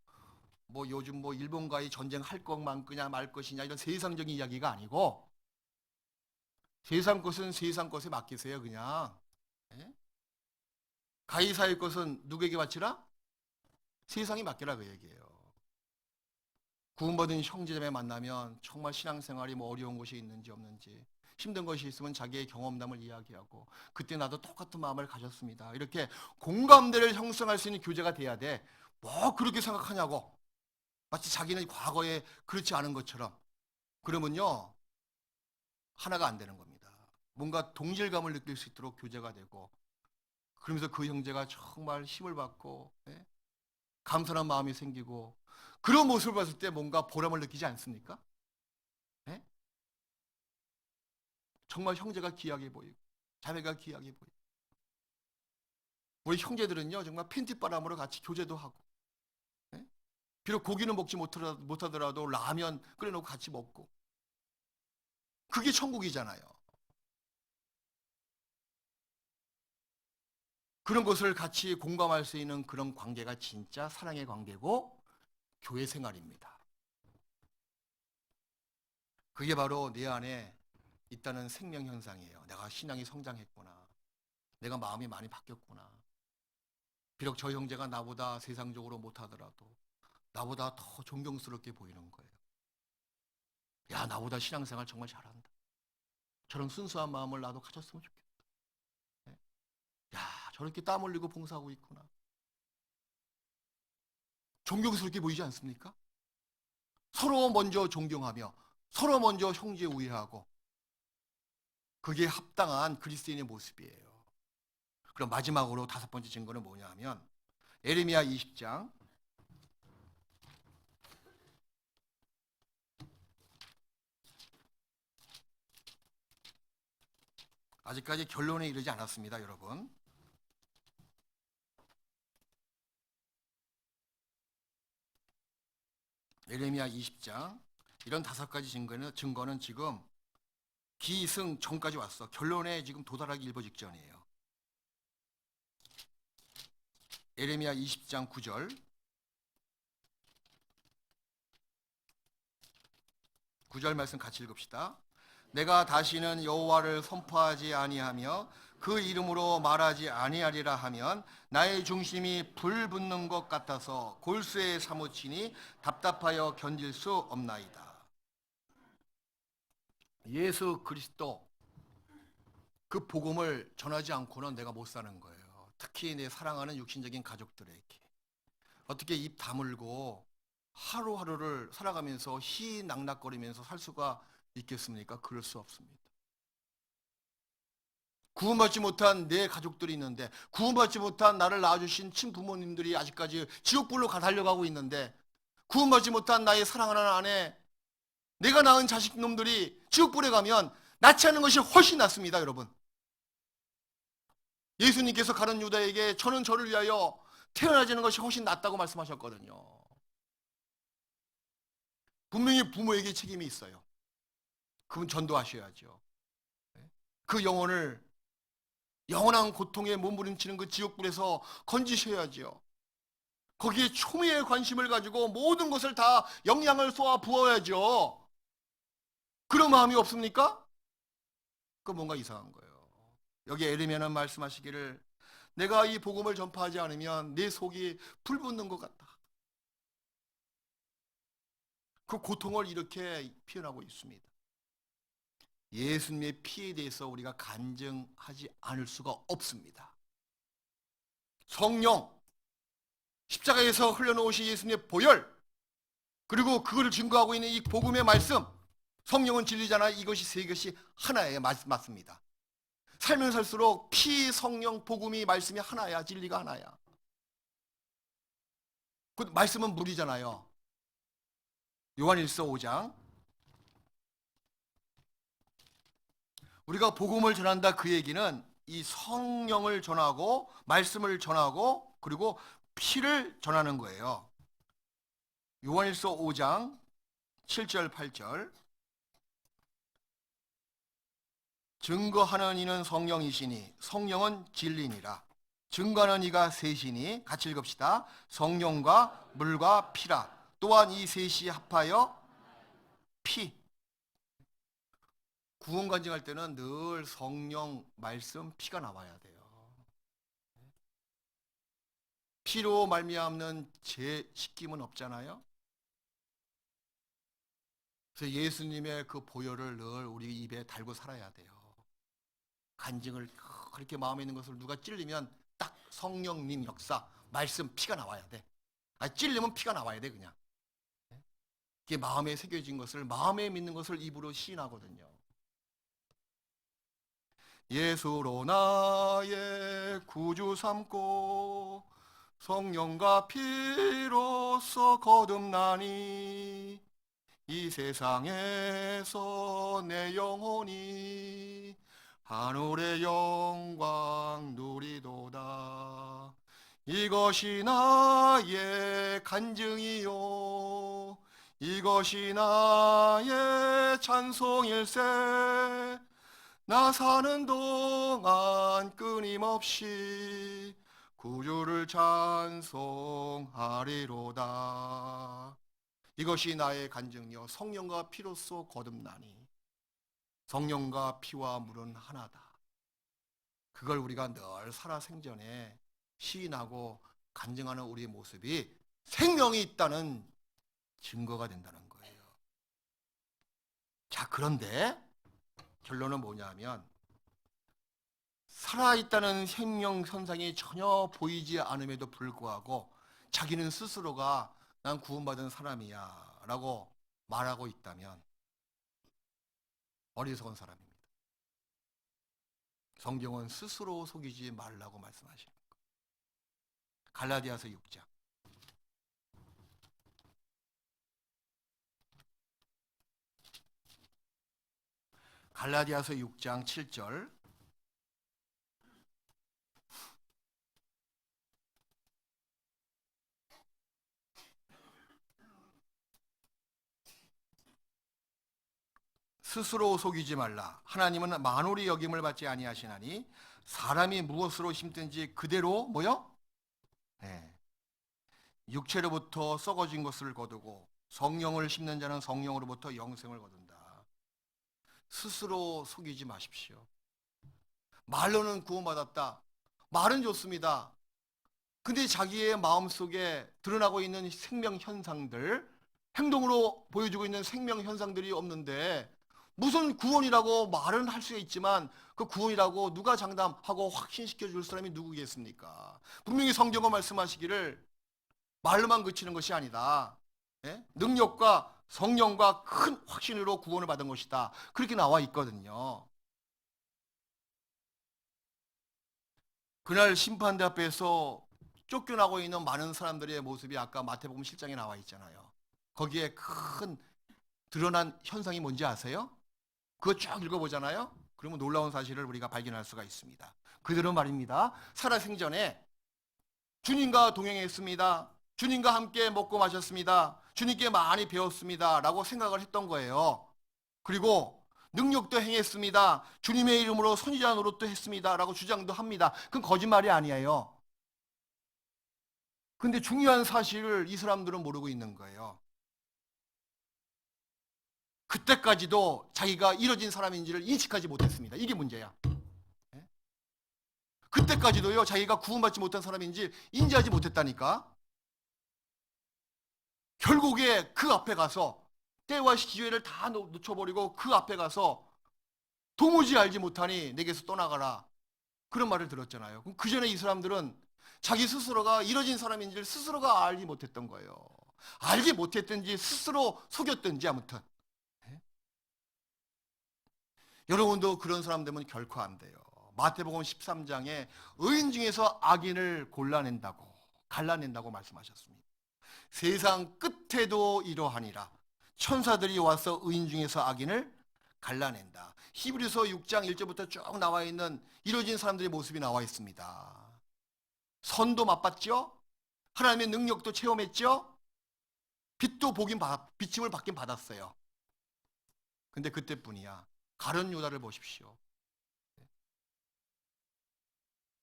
뭐 요즘 뭐 일본과의 전쟁 할 것만 그냐 말 것이냐 이런 세상적인 이야기가 아니고 세상 것은 세상 것에 맡기세요 그냥. 가이사의 것은 누구에게 바치라? 세상에 맡기라 그 얘기예요. 구원받은 형제자매 만나면 정말 신앙생활이 뭐 어려운 것이 있는지 없는지 힘든 것이 있으면 자기의 경험담을 이야기하고 그때 나도 똑같은 마음을 가졌습니다. 이렇게 공감대를 형성할 수 있는 교제가 돼야 돼. 뭐 그렇게 생각하냐고. 마치 자기는 과거에 그렇지 않은 것처럼. 그러면요. 하나가 안 되는 겁니다. 뭔가 동질감을 느낄 수 있도록 교제가 되고, 그러면서 그 형제가 정말 힘을 받고, 예? 감사한 마음이 생기고, 그런 모습을 봤을 때 뭔가 보람을 느끼지 않습니까? 예? 정말 형제가 귀하게 보이고 자매가 귀하게 보이고, 우리 형제들은요 정말 팬티바람으로 같이 교제도 하고, 예? 비록 고기는 먹지 못하더라도 라면 끓여놓고 같이 먹고, 그게 천국이잖아요. 그런 것을 같이 공감할 수 있는 그런 관계가 진짜 사랑의 관계고 교회 생활입니다. 그게 바로 내 안에 있다는 생명 현상이에요. 내가 신앙이 성장했구나. 내가 마음이 많이 바뀌었구나. 비록 저 형제가 나보다 세상적으로 못하더라도 나보다 더 존경스럽게 보이는 거예요. 야, 나보다 신앙생활 정말 잘한다. 저런 순수한 마음을 나도 가졌으면 좋겠다. 네? 야, 저렇게 땀 흘리고 봉사하고 있구나. 존경스럽게 보이지 않습니까? 서로 먼저 존경하며 서로 먼저 형제 우애하고, 그게 합당한 그리스도인의 모습이에요. 그럼 마지막으로 다섯 번째 증거는 뭐냐 하면 예레미야 20장 아직까지 결론에 이르지 않았습니다, 여러분. 예레미야 20장 이런 다섯 가지 증거는 지금 기승 전까지 왔어. 결론에 지금 도달하기 일보 직전이에요. 예레미야 20장 9절 9절 말씀 같이 읽읍시다. 내가 다시는 여호와를 선포하지 아니하며 그 이름으로 말하지 아니하리라 하면 나의 중심이 불 붙는 것 같아서 골수에 사무치니 답답하여 견딜 수 없나이다. 예수 그리스도 그 복음을 전하지 않고는 내가 못 사는 거예요. 특히 내 사랑하는 육신적인 가족들에게 어떻게 입 다물고 하루하루를 살아가면서 희낙낙거리면서 살 수가 있겠습니까? 그럴 수 없습니다. 구원받지 못한 내 가족들이 있는데, 구원받지 못한 나를 낳아주신 친부모님들이 아직까지 지옥불로 달려가고 있는데, 구원받지 못한 나의 사랑하는 아내, 내가 낳은 자식놈들이 지옥불에 가면 낫지 않은 것이 훨씬 낫습니다, 여러분. 예수님께서 가룟 유다에게 저는 저를 위하여 태어나지는 것이 훨씬 낫다고 말씀하셨거든요. 분명히 부모에게 책임이 있어요. 그분 전도하셔야죠. 그 영원한 고통에 몸부림치는 그 지옥불에서 건지셔야죠. 거기에 초미의 관심을 가지고 모든 것을 다 영양을 쏘아 부어야죠. 그런 마음이 없습니까? 그 뭔가 이상한 거예요. 여기 에르미야는 말씀하시기를 내가 이 복음을 전파하지 않으면 내 속이 불붙는 것 같다. 그 고통을 이렇게 표현하고 있습니다. 예수님의 피에 대해서 우리가 간증하지 않을 수가 없습니다. 성령, 십자가에서 흘려놓으신 예수님의 보혈, 그리고 그것을 증거하고 있는 이 복음의 말씀, 성령은 진리잖아. 이것이 세 것이 하나예요. 맞습니다. 살면 살수록 피, 성령, 복음이 말씀이 하나야. 진리가 하나야. 그 말씀은 물이잖아요. 요한일서 5장 우리가 복음을 전한다 그 얘기는 이 성령을 전하고 말씀을 전하고 그리고 피를 전하는 거예요. 요한일서 5장 7절 8절 증거하는 이는 성령이시니 성령은 진리니라. 증거하는 이가 셋이니 같이 읽읍시다. 성령과 물과 피라. 또한 이 셋이 합하여 피. 구원 간증할 때는 늘 성령, 말씀, 피가 나와야 돼요. 피로 말미암는 죄씻김은 없잖아요. 그래서 예수님의 그 보혈을 늘 우리 입에 달고 살아야 돼요. 간증을 그렇게 마음에 있는 것을 누가 찔리면 딱 성령님 역사, 말씀, 피가 나와야 돼. 찔리면 피가 나와야 돼 그냥. 이게 마음에 새겨진 것을, 마음에 믿는 것을 입으로 시인하거든요. 예수로 나의 구주 삼고 성령과 피로써 거듭나니 이 세상에서 내 영혼이 하늘의 영광 누리도다. 이것이 나의 간증이요 이것이 나의 찬송일세. 나 사는 동안 끊임없이 구주를 찬송하리로다. 이것이 나의 간증이요 성령과 피로써 거듭나니 성령과 피와 물은 하나다. 그걸 우리가 늘 살아생전에 시인하고 간증하는 우리의 모습이 생명이 있다는 증거가 된다는 거예요. 자, 그런데 결론은 뭐냐면 살아있다는 생명 현상이 전혀 보이지 않음에도 불구하고 자기는 스스로가 난 구원받은 사람이야 라고 말하고 있다면 어리석은 사람입니다. 성경은 스스로 속이지 말라고 말씀하시는 거예요. 갈라디아서 6장. 갈라디아서 6장 7절. 스스로 속이지 말라. 하나님은 만홀히 여김을 받지 아니하시나니 사람이 무엇으로 심든지 그대로 뭐요? 네. 육체로부터 썩어진 것을 거두고 성령을 심는 자는 성령으로부터 영생을 거둔다. 스스로 속이지 마십시오. 말로는 구원받았다. 말은 좋습니다. 근데 자기의 마음속에 드러나고 있는 생명 현상들, 행동으로 보여주고 있는 생명 현상들이 없는데 무슨 구원이라고 말은 할 수가 있지만 그 구원이라고 누가 장담하고 확신시켜 줄 사람이 누구겠습니까? 분명히 성경은 말씀하시기를 말로만 그치는 것이 아니다. 예? 능력과 성령과 큰 확신으로 구원을 받은 것이다. 그렇게 나와 있거든요. 그날 심판대 앞에서 쫓겨나고 있는 많은 사람들의 모습이 아까 마태복음 7장에 나와 있잖아요. 거기에 큰 드러난 현상이 뭔지 아세요? 그거 쭉 읽어보잖아요. 그러면 놀라운 사실을 우리가 발견할 수가 있습니다. 그들은 말입니다. 살아생전에 주님과 동행했습니다. 주님과 함께 먹고 마셨습니다. 주님께 많이 배웠습니다. 라고 생각을 했던 거예요. 그리고 능력도 행했습니다. 주님의 이름으로 선지자 노릇도 했습니다. 라고 주장도 합니다. 그건 거짓말이 아니에요. 근데 중요한 사실을 이 사람들은 모르고 있는 거예요. 그때까지도 자기가 이뤄진 사람인지를 인식하지 못했습니다. 이게 문제야. 그때까지도요, 자기가 구원받지 못한 사람인지 인지하지 못했다니까. 결국에 그 앞에 가서 때와 기회를 다 놓쳐버리고 그 앞에 가서 도무지 알지 못하니 내게서 떠나가라. 그런 말을 들었잖아요. 그럼 그 전에 이 사람들은 자기 스스로가 이뤄진 사람인지를 스스로가 알지 못했던 거예요. 알지 못했든지 스스로 속였든지 아무튼. 여러분도 그런 사람 되면 결코 안 돼요. 마태복음 13장에 의인 중에서 악인을 골라낸다고 갈라낸다고 말씀하셨습니다. 세상 끝에도 이러하니라. 천사들이 와서 의인 중에서 악인을 갈라낸다. 히브리서 6장 1절부터 쭉 나와 있는 이루어진 사람들의 모습이 나와 있습니다. 선도 맛봤죠? 하나님의 능력도 체험했죠? 비침을 받긴 받았어요. 근데 그때뿐이야. 가룟 유다를 보십시오.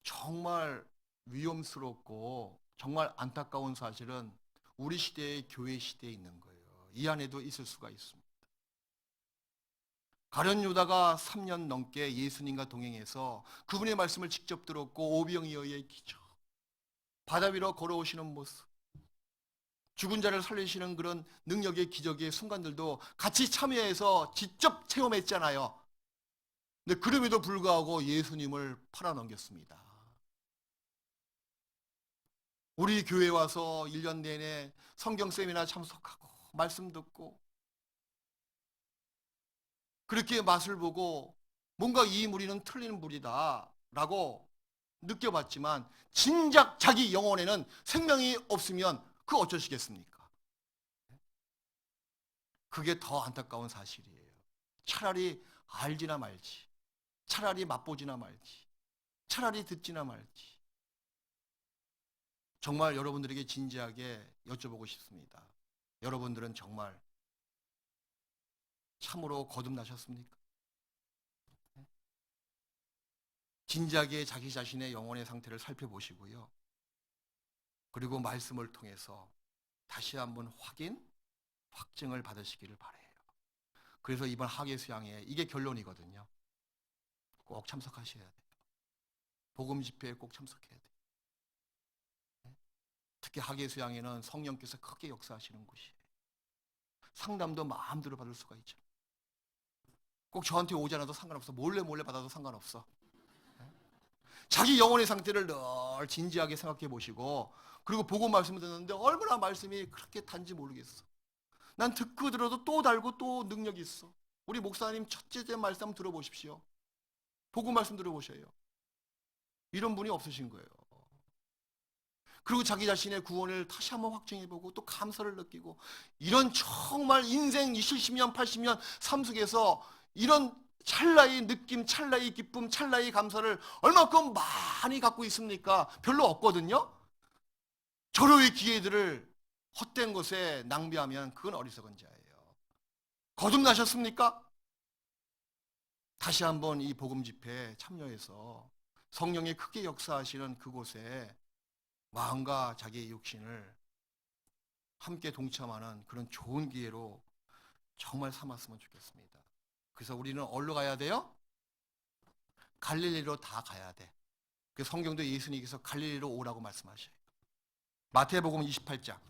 정말 위험스럽고 정말 안타까운 사실은 우리 시대의 교회 시대에 있는 거예요. 이 안에도 있을 수가 있습니다. 가룟 유다가 3년 넘게 예수님과 동행해서 그분의 말씀을 직접 들었고 오병이어의 기적, 바다 위로 걸어오시는 모습, 죽은 자를 살리시는 그런 능력의 기적의 순간들도 같이 참여해서 직접 체험했잖아요. 근데 그럼에도 불구하고 예수님을 팔아넘겼습니다. 우리 교회 와서 1년 내내 성경 세미나 참석하고 말씀 듣고 그렇게 맛을 보고 뭔가 이 무리는 틀린 무리다라고 느껴봤지만 진작 자기 영혼에는 생명이 없으면 그 어쩌시겠습니까? 그게 더 안타까운 사실이에요. 차라리 알지나 말지, 차라리 맛보지나 말지, 차라리 듣지나 말지. 정말 여러분들에게 진지하게 여쭤보고 싶습니다. 여러분들은 정말 참으로 거듭나셨습니까? 진지하게 자기 자신의 영혼의 상태를 살펴보시고요. 그리고 말씀을 통해서 다시 한번 확증을 받으시기를 바라요. 그래서 이번 학예 수양회 이게 결론이거든요. 꼭 참석하셔야 돼요. 복음 집회에 꼭 참석해야 돼요. 특히 학예 수양회는 성령께서 크게 역사하시는 곳이에요. 상담도 마음대로 받을 수가 있죠. 꼭 저한테 오지 않아도 상관없어. 몰래 받아도 상관없어. 자기 영혼의 상태를 늘 진지하게 생각해 보시고, 그리고 복음 말씀을 듣는데 얼마나 말씀이 그렇게 단지 모르겠어. 난 듣고 들어도 또 달고 또 능력이 있어. 우리 목사님 첫째 말씀 들어보십시오. 복음 말씀 들어보셔요. 이런 분이 없으신 거예요. 그리고 자기 자신의 구원을 다시 한번 확증해보고 또 감사를 느끼고, 이런 정말 인생 70년 80년 삶 속에서 이런 찰나의 느낌, 찰나의 기쁨, 찰나의 감사를 얼마큼 많이 갖고 있습니까? 별로 없거든요. 절호의 기회들을 헛된 것에 낭비하면 그건 어리석은 자예요. 거듭나셨습니까? 다시 한번 이 복음 집회에 참여해서 성령이 크게 역사하시는 그곳에 마음과 자기의 육신을 함께 동참하는 그런 좋은 기회로 정말 삼았으면 좋겠습니다. 그래서 우리는 어디로 가야 돼요? 갈릴리로 다 가야 돼. 그 성경도 예수님께서 갈릴리로 오라고 말씀하셔요. 마태복음 28장.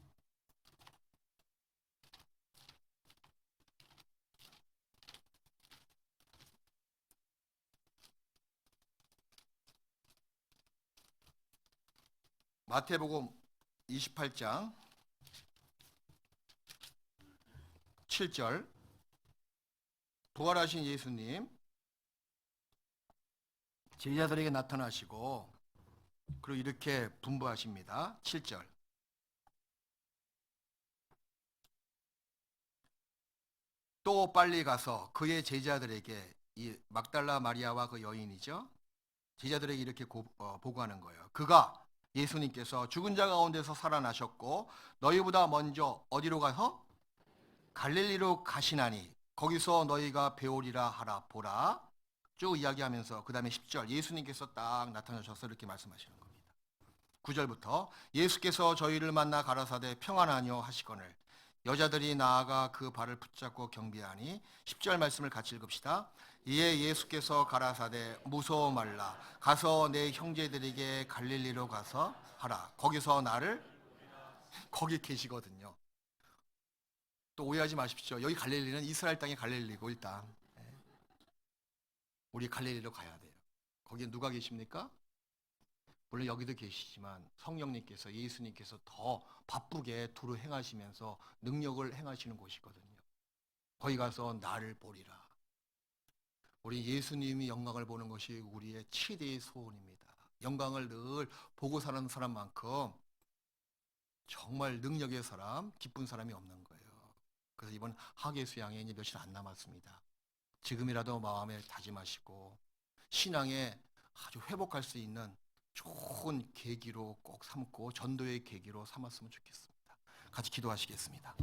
마태복음 28장 7절. 부활하신 예수님 제자들에게 나타나시고 그리고 이렇게 분부하십니다. 7절. 또 빨리 가서 그의 제자들에게, 이 막달라 마리아와 그 여인이죠, 제자들에게 이렇게 보고하는 거예요. 그가 예수님께서 죽은 자 가운데서 살아나셨고 너희보다 먼저 어디로 가서 갈릴리로 가시나니 거기서 너희가 배우리라 하라. 보라. 쭉 이야기하면서 그 다음에 10절 예수님께서 딱 나타나셔서 이렇게 말씀하시는 겁니다. 9절부터 예수께서 저희를 만나 가라사대 평안하뇨 하시거늘 여자들이 나아가 그 발을 붙잡고 경배하니, 10절 말씀을 같이 읽읍시다. 이에 예수께서 가라사대 무서워 말라. 가서 내 형제들에게 갈릴리로 가서 하라. 거기서 나를, 거기 계시거든요. 또 오해하지 마십시오. 여기 갈릴리는 이스라엘 땅의 갈릴리고, 일단 우리 갈릴리로 가야 돼요. 거기에 누가 계십니까? 물론 여기도 계시지만 성령님께서, 예수님께서 더 바쁘게 두루 행하시면서 능력을 행하시는 곳이거든요. 거기 가서 나를 보리라. 우리 예수님이 영광을 보는 것이 우리의 최대의 소원입니다. 영광을 늘 보고 사는 사람만큼 정말 능력의 사람, 기쁜 사람이 없는 거예요. 그래서 이번 학예 수양에 이제 며칠 안 남았습니다. 지금이라도 마음에 다짐하시고 신앙에 아주 회복할 수 있는 좋은 계기로 꼭 삼고 전도의 계기로 삼았으면 좋겠습니다. 같이 기도하시겠습니다.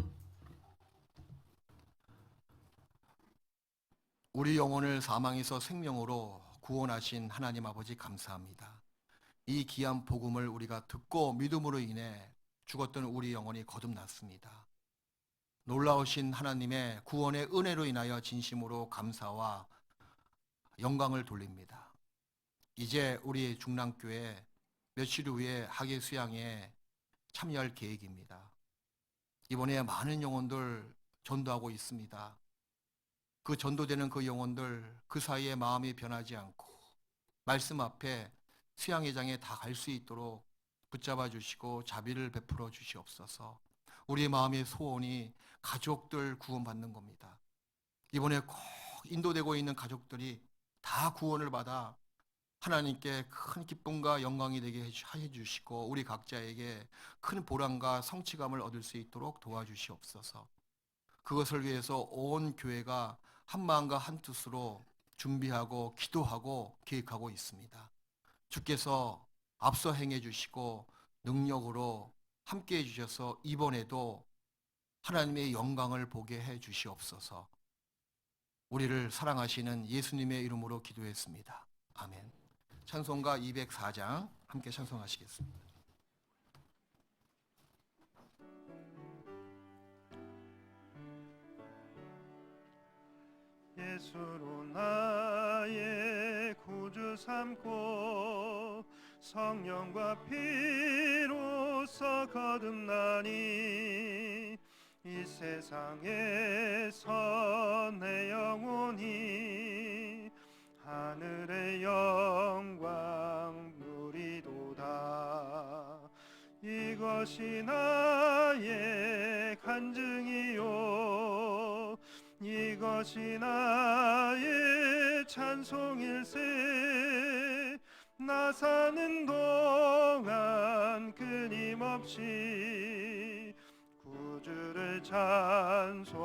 우리 영혼을 사망에서 생명으로 구원하신 하나님 아버지 감사합니다. 이 귀한 복음을 우리가 듣고 믿음으로 인해 죽었던 우리 영혼이 거듭났습니다. 놀라우신 하나님의 구원의 은혜로 인하여 진심으로 감사와 영광을 돌립니다. 이제 우리 중랑교회 며칠 후에 학예 수양에 참여할 계획입니다. 이번에 많은 영혼들 전도하고 있습니다. 그 전도되는 그 영혼들, 그 사이에 마음이 변하지 않고 말씀 앞에 수양회장에 다 갈 수 있도록 붙잡아 주시고 자비를 베풀어 주시옵소서. 우리의 마음의 소원이 가족들 구원받는 겁니다. 이번에 꼭 인도되고 있는 가족들이 다 구원을 받아 하나님께 큰 기쁨과 영광이 되게 해 주시고 우리 각자에게 큰 보람과 성취감을 얻을 수 있도록 도와주시옵소서. 그것을 위해서 온 교회가 한 마음과 한 뜻으로 준비하고 기도하고 계획하고 있습니다. 주께서 앞서 행해 주시고 능력으로 함께 해 주셔서 이번에도 하나님의 영광을 보게 해 주시옵소서. 우리를 사랑하시는 예수님의 이름으로 기도했습니다. 아멘. 찬송가 204장 함께 찬송하시겠습니다. 예수로 나의 구주 삼고 성령과 피로써 거듭나니 이 세상에서 내 영혼이 하늘의 영광 누리도다. 이것이 나의 간증이요 이것이 나의 찬송일세. 나 사는 동안 끊임없이 구주를 찬송하리로다.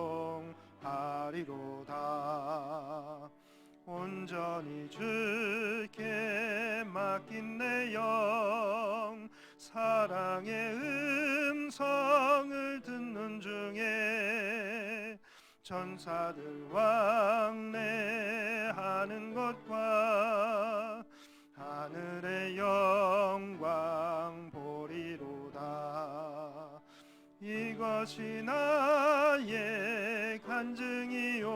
온전히 주께 맡긴 내 영 사랑의 음성을 듣는 중에 천사들 왕래하는 것과 하늘의 영광 보리로다. 이것이 나의 간증이요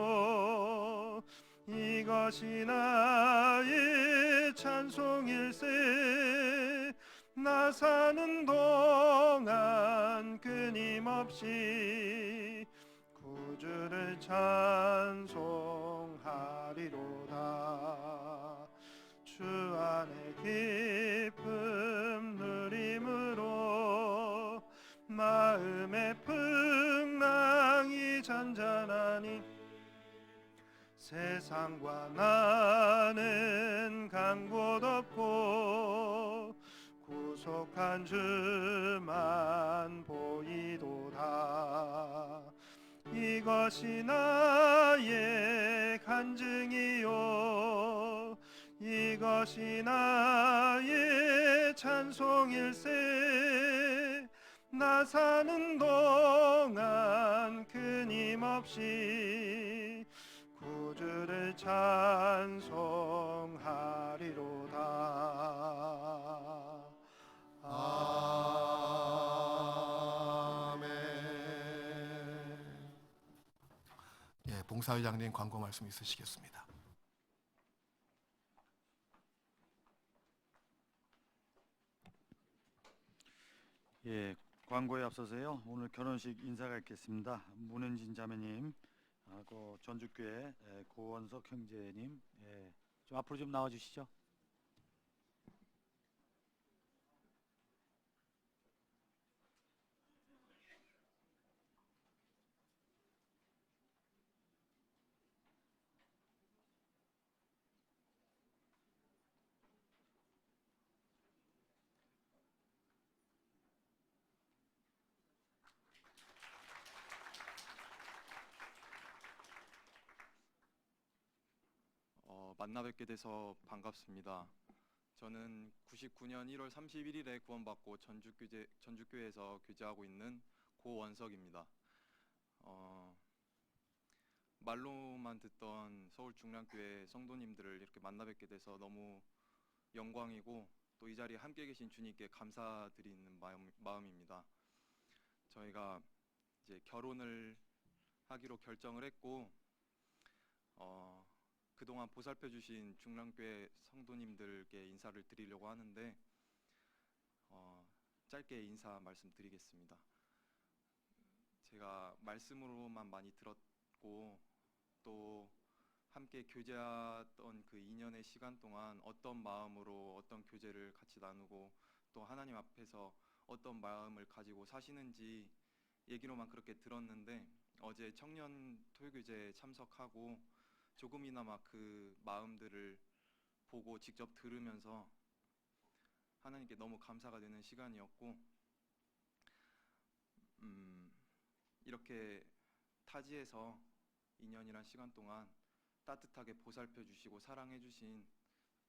이것이 나의 찬송일세. 나 사는 동안 끊임없이 구주를 찬송하리로다. 주 안에 기쁨 누림으로 마음의 풍랑이 잔잔하니 세상과 나는 간 곳 없고 구속한 주만 보이도다. 이것이 나의 간증이요 이것이 나의 찬송일세. 나 사는 동안 끊임없이 구주를 찬송하리로다. 아멘. 예, 봉사회장님 광고 말씀 있으시겠습니다. 예, 광고에 앞서서요. 오늘 결혼식 인사가 있겠습니다. 문은진 자매님 하고 전주교회 고원석 형제님, 좀 앞으로 좀 나와 주시죠. 만나 뵙게 돼서 반갑습니다. 저는 99년 1월 31일에 구원받고 전주교회에서 교제하고 있는 고원석입니다. 말로만 듣던 서울중랑교회 성도님들을 이렇게 만나 뵙게 돼서 너무 영광이고 또 이 자리에 함께 계신 주님께 감사드리는 마음입니다. 저희가 이제 결혼을 하기로 결정을 했고 그동안 보살펴 주신 중랑교회 성도님들께 인사를 드리려고 하는데 짧게 인사 말씀드리겠습니다. 제가 말씀으로만 많이 들었고 또 함께 교제하던 그 2년의 시간 동안 어떤 마음으로 어떤 교제를 같이 나누고 또 하나님 앞에서 어떤 마음을 가지고 사시는지 얘기로만 그렇게 들었는데 어제 청년 토요교제에 참석하고 조금이나마 그 마음들을 보고 직접 들으면서 하나님께 너무 감사가 되는 시간이었고, 이렇게 타지에서 2년이란 시간 동안 따뜻하게 보살펴 주시고 사랑해 주신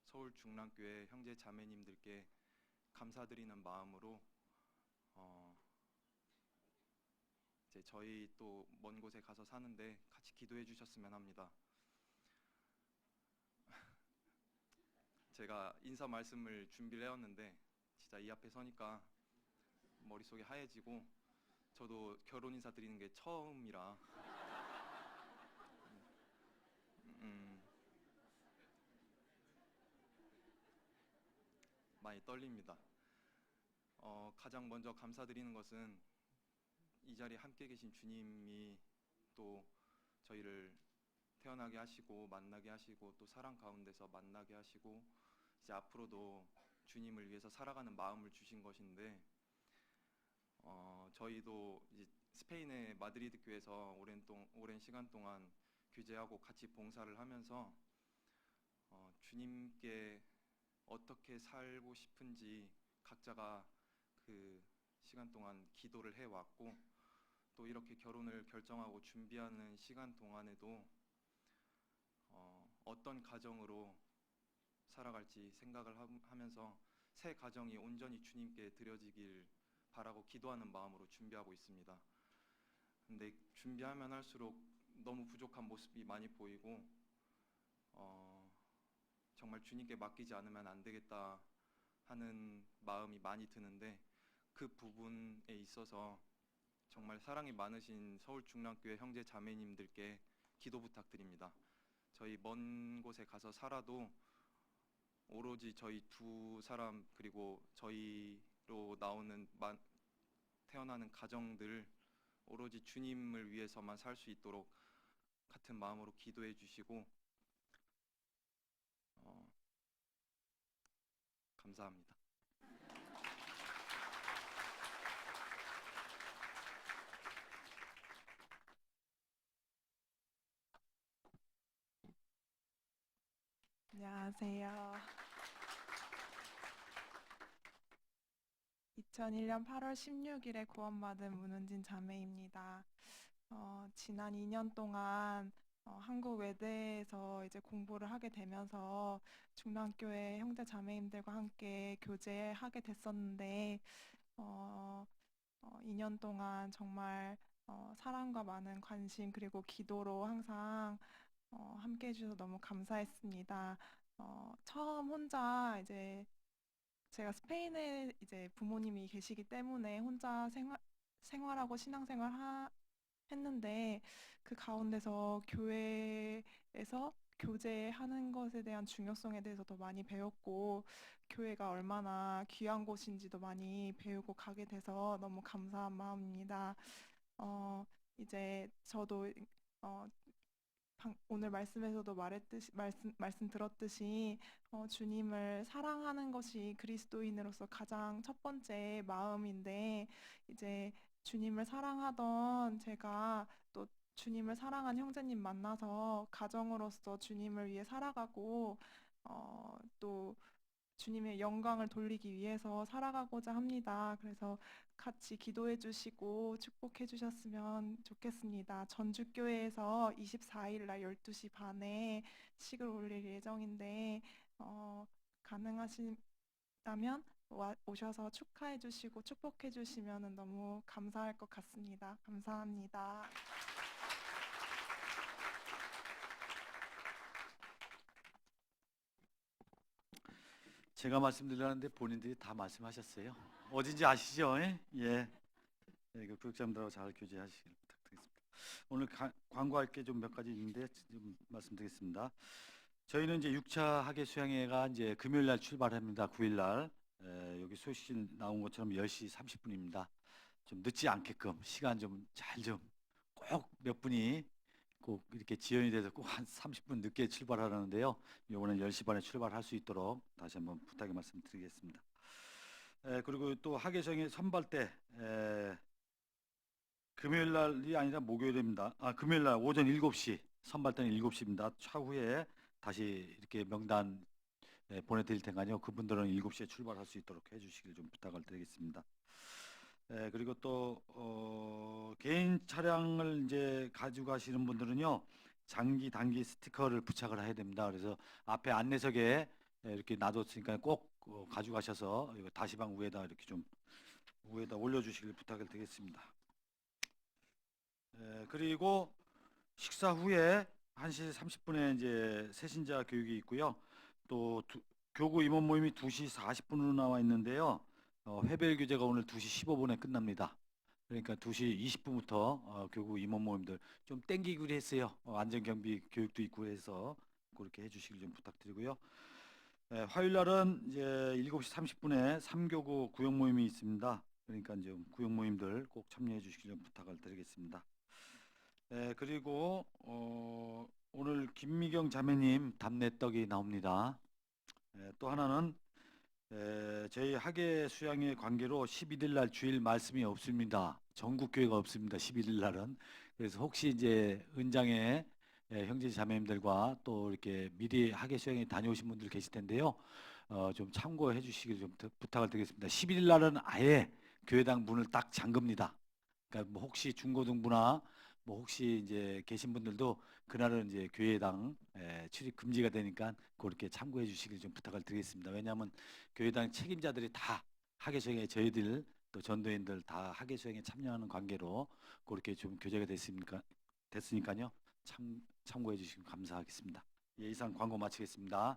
서울 중랑교회 형제 자매님들께 감사드리는 마음으로 이제 저희 또 먼 곳에 가서 사는데 같이 기도해 주셨으면 합니다. 제가 인사 말씀을 준비를 해왔는데 진짜 이 앞에 서니까 머릿속이 하얘지고, 저도 결혼 인사 드리는 게 처음이라 많이 떨립니다. 가장 먼저 감사드리는 것은 이 자리에 함께 계신 주님이 또 저희를 태어나게 하시고 만나게 하시고 또 사랑 가운데서 만나게 하시고 이제 앞으로도 주님을 위해서 살아가는 마음을 주신 것인데, 저희도 이제 스페인의 마드리드 교회에서 오랜 시간 동안 교제하고 같이 봉사를 하면서 주님께 어떻게 살고 싶은지 각자가 그 시간 동안 기도를 해왔고, 또 이렇게 결혼을 결정하고 준비하는 시간 동안에도 어떤 가정으로 살아갈지 생각을 하면서 새 가정이 온전히 주님께 드려지길 바라고 기도하는 마음으로 준비하고 있습니다. 근데 준비하면 할수록 너무 부족한 모습이 많이 보이고 정말 주님께 맡기지 않으면 안 되겠다 하는 마음이 많이 드는데, 그 부분에 있어서 정말 사랑이 많으신 서울 중랑교회 형제 자매님들께 기도 부탁드립니다. 저희 먼 곳에 가서 살아도 오로지 저희 두 사람 그리고 저희로 태어나는 가정들 오로지 주님을 위해서만 살 수 있도록 같은 마음으로 기도해 주시고 감사합니다. 안녕하세요. 2001년 8월 16일에 구원받은 문은진 자매입니다. 지난 2년 동안 한국 외대에서 이제 공부를 하게 되면서 중랑교회 형제 자매님들과 함께 교제하게 됐었는데 2년 동안 정말 사랑과 많은 관심 그리고 기도로 항상 함께 해주셔서 너무 감사했습니다. 처음 혼자 이제 제가 스페인에 이제 부모님이 계시기 때문에 혼자 생활하고 신앙생활 했는데 그 가운데서 교회에서 교제하는 것에 대한 중요성에 대해서도 많이 배웠고 교회가 얼마나 귀한 곳인지도 많이 배우고 가게 돼서 너무 감사한 마음입니다. 이제 저도 오늘 말씀에서도 말씀 들었듯이 주님을 사랑하는 것이 그리스도인으로서 가장 첫 번째 마음인데, 이제 주님을 사랑하던 제가 또 주님을 사랑한 형제님 만나서 가정으로서 주님을 위해 살아가고 또 주님의 영광을 돌리기 위해서 살아가고자 합니다. 그래서 같이 기도해 주시고 축복해 주셨으면 좋겠습니다. 전주교회에서 24일 날 12시 반에 식을 올릴 예정인데 가능하시다면 오셔서 축하해 주시고 축복해 주시면 너무 감사할 것 같습니다. 감사합니다. 제가 말씀드렸는데 본인들이 다 말씀하셨어요. 어딘지 아시죠? 예? 예. 그 교육자님들하고 잘 교제하시길 부탁드리겠습니다. 오늘 광고할 게 좀 몇 가지 있는데 좀 말씀드리겠습니다. 저희는 이제 6차 학예 수양회가 이제 금요일 날 출발합니다. 9일 날. 여기 소식 나온 것처럼 10시 30분입니다. 좀 늦지 않게끔 시간 좀 잘 좀 꼭 몇 분이 꼭 이렇게 지연이 돼서 꼭 한 30분 늦게 출발하는데요. 이번엔 10시 반에 출발할 수 있도록 다시 한번 부탁의 말씀드리겠습니다. 그리고 또 학예정의 선발 때 금요일 날이 아니라 목요일입니다. 금요일 날 오전 7시 선발 때는 7시입니다. 차후에 다시 이렇게 명단 보내드릴 테니까요. 그분들은 7시에 출발할 수 있도록 해주시길 좀 부탁을 드리겠습니다. 그리고 또 개인 차량을 이제 가져가시는 분들은요, 장기 단기 스티커를 부착을 해야 됩니다. 그래서 앞에 안내석에 이렇게 놔뒀으니까 꼭 가져가셔서 이거 다시방 위에다 이렇게 좀 위에다 올려주시길 부탁을 드리겠습니다. 그리고 식사 후에 1시 30분에 이제 새신자 교육이 있고요. 또 교구 임원 모임이 2시 40분으로 나와 있는데요. 회별 교재가 오늘 2시 15분에 끝납니다. 그러니까 2시 20분부터 교구 임원 모임들 좀 땡기기로 했어요. 안전경비 교육도 있고 해서 그렇게 해주시길 좀 부탁드리고요. 화요일 날은 이제 7시 30분에 3교구 구역 모임이 있습니다. 그러니까 이제 구역 모임들 꼭 참여해 주시길 좀 부탁을 드리겠습니다. 그리고 오늘 김미경 자매님 답례떡이 나옵니다. 또 하나는 저희 학예 수양의 관계로 11일 날 주일 말씀이 없습니다. 전국 교회가 없습니다. 11일 날은. 그래서 혹시 이제 은장에 형제 자매님들과 또 이렇게 미리 학예 수양에 다녀오신 분들 계실 텐데요. 좀 참고해 주시길 좀 부탁을 드리겠습니다. 11일 날은 아예 교회당 문을 딱 잠급니다. 그러니까 뭐 혹시 중고등부나 뭐 혹시 이제 계신 분들도 그날은 이제 교회당 출입 금지가 되니까 그렇게 참고해 주시길 좀 부탁을 드리겠습니다. 왜냐하면 교회당 책임자들이 다 학예 수행에 저희들 또 전도인들 다 학예 수행에 참여하는 관계로 그렇게 좀 교제가 됐으니까요. 참고해 주시면 감사하겠습니다. 예, 이상 광고 마치겠습니다.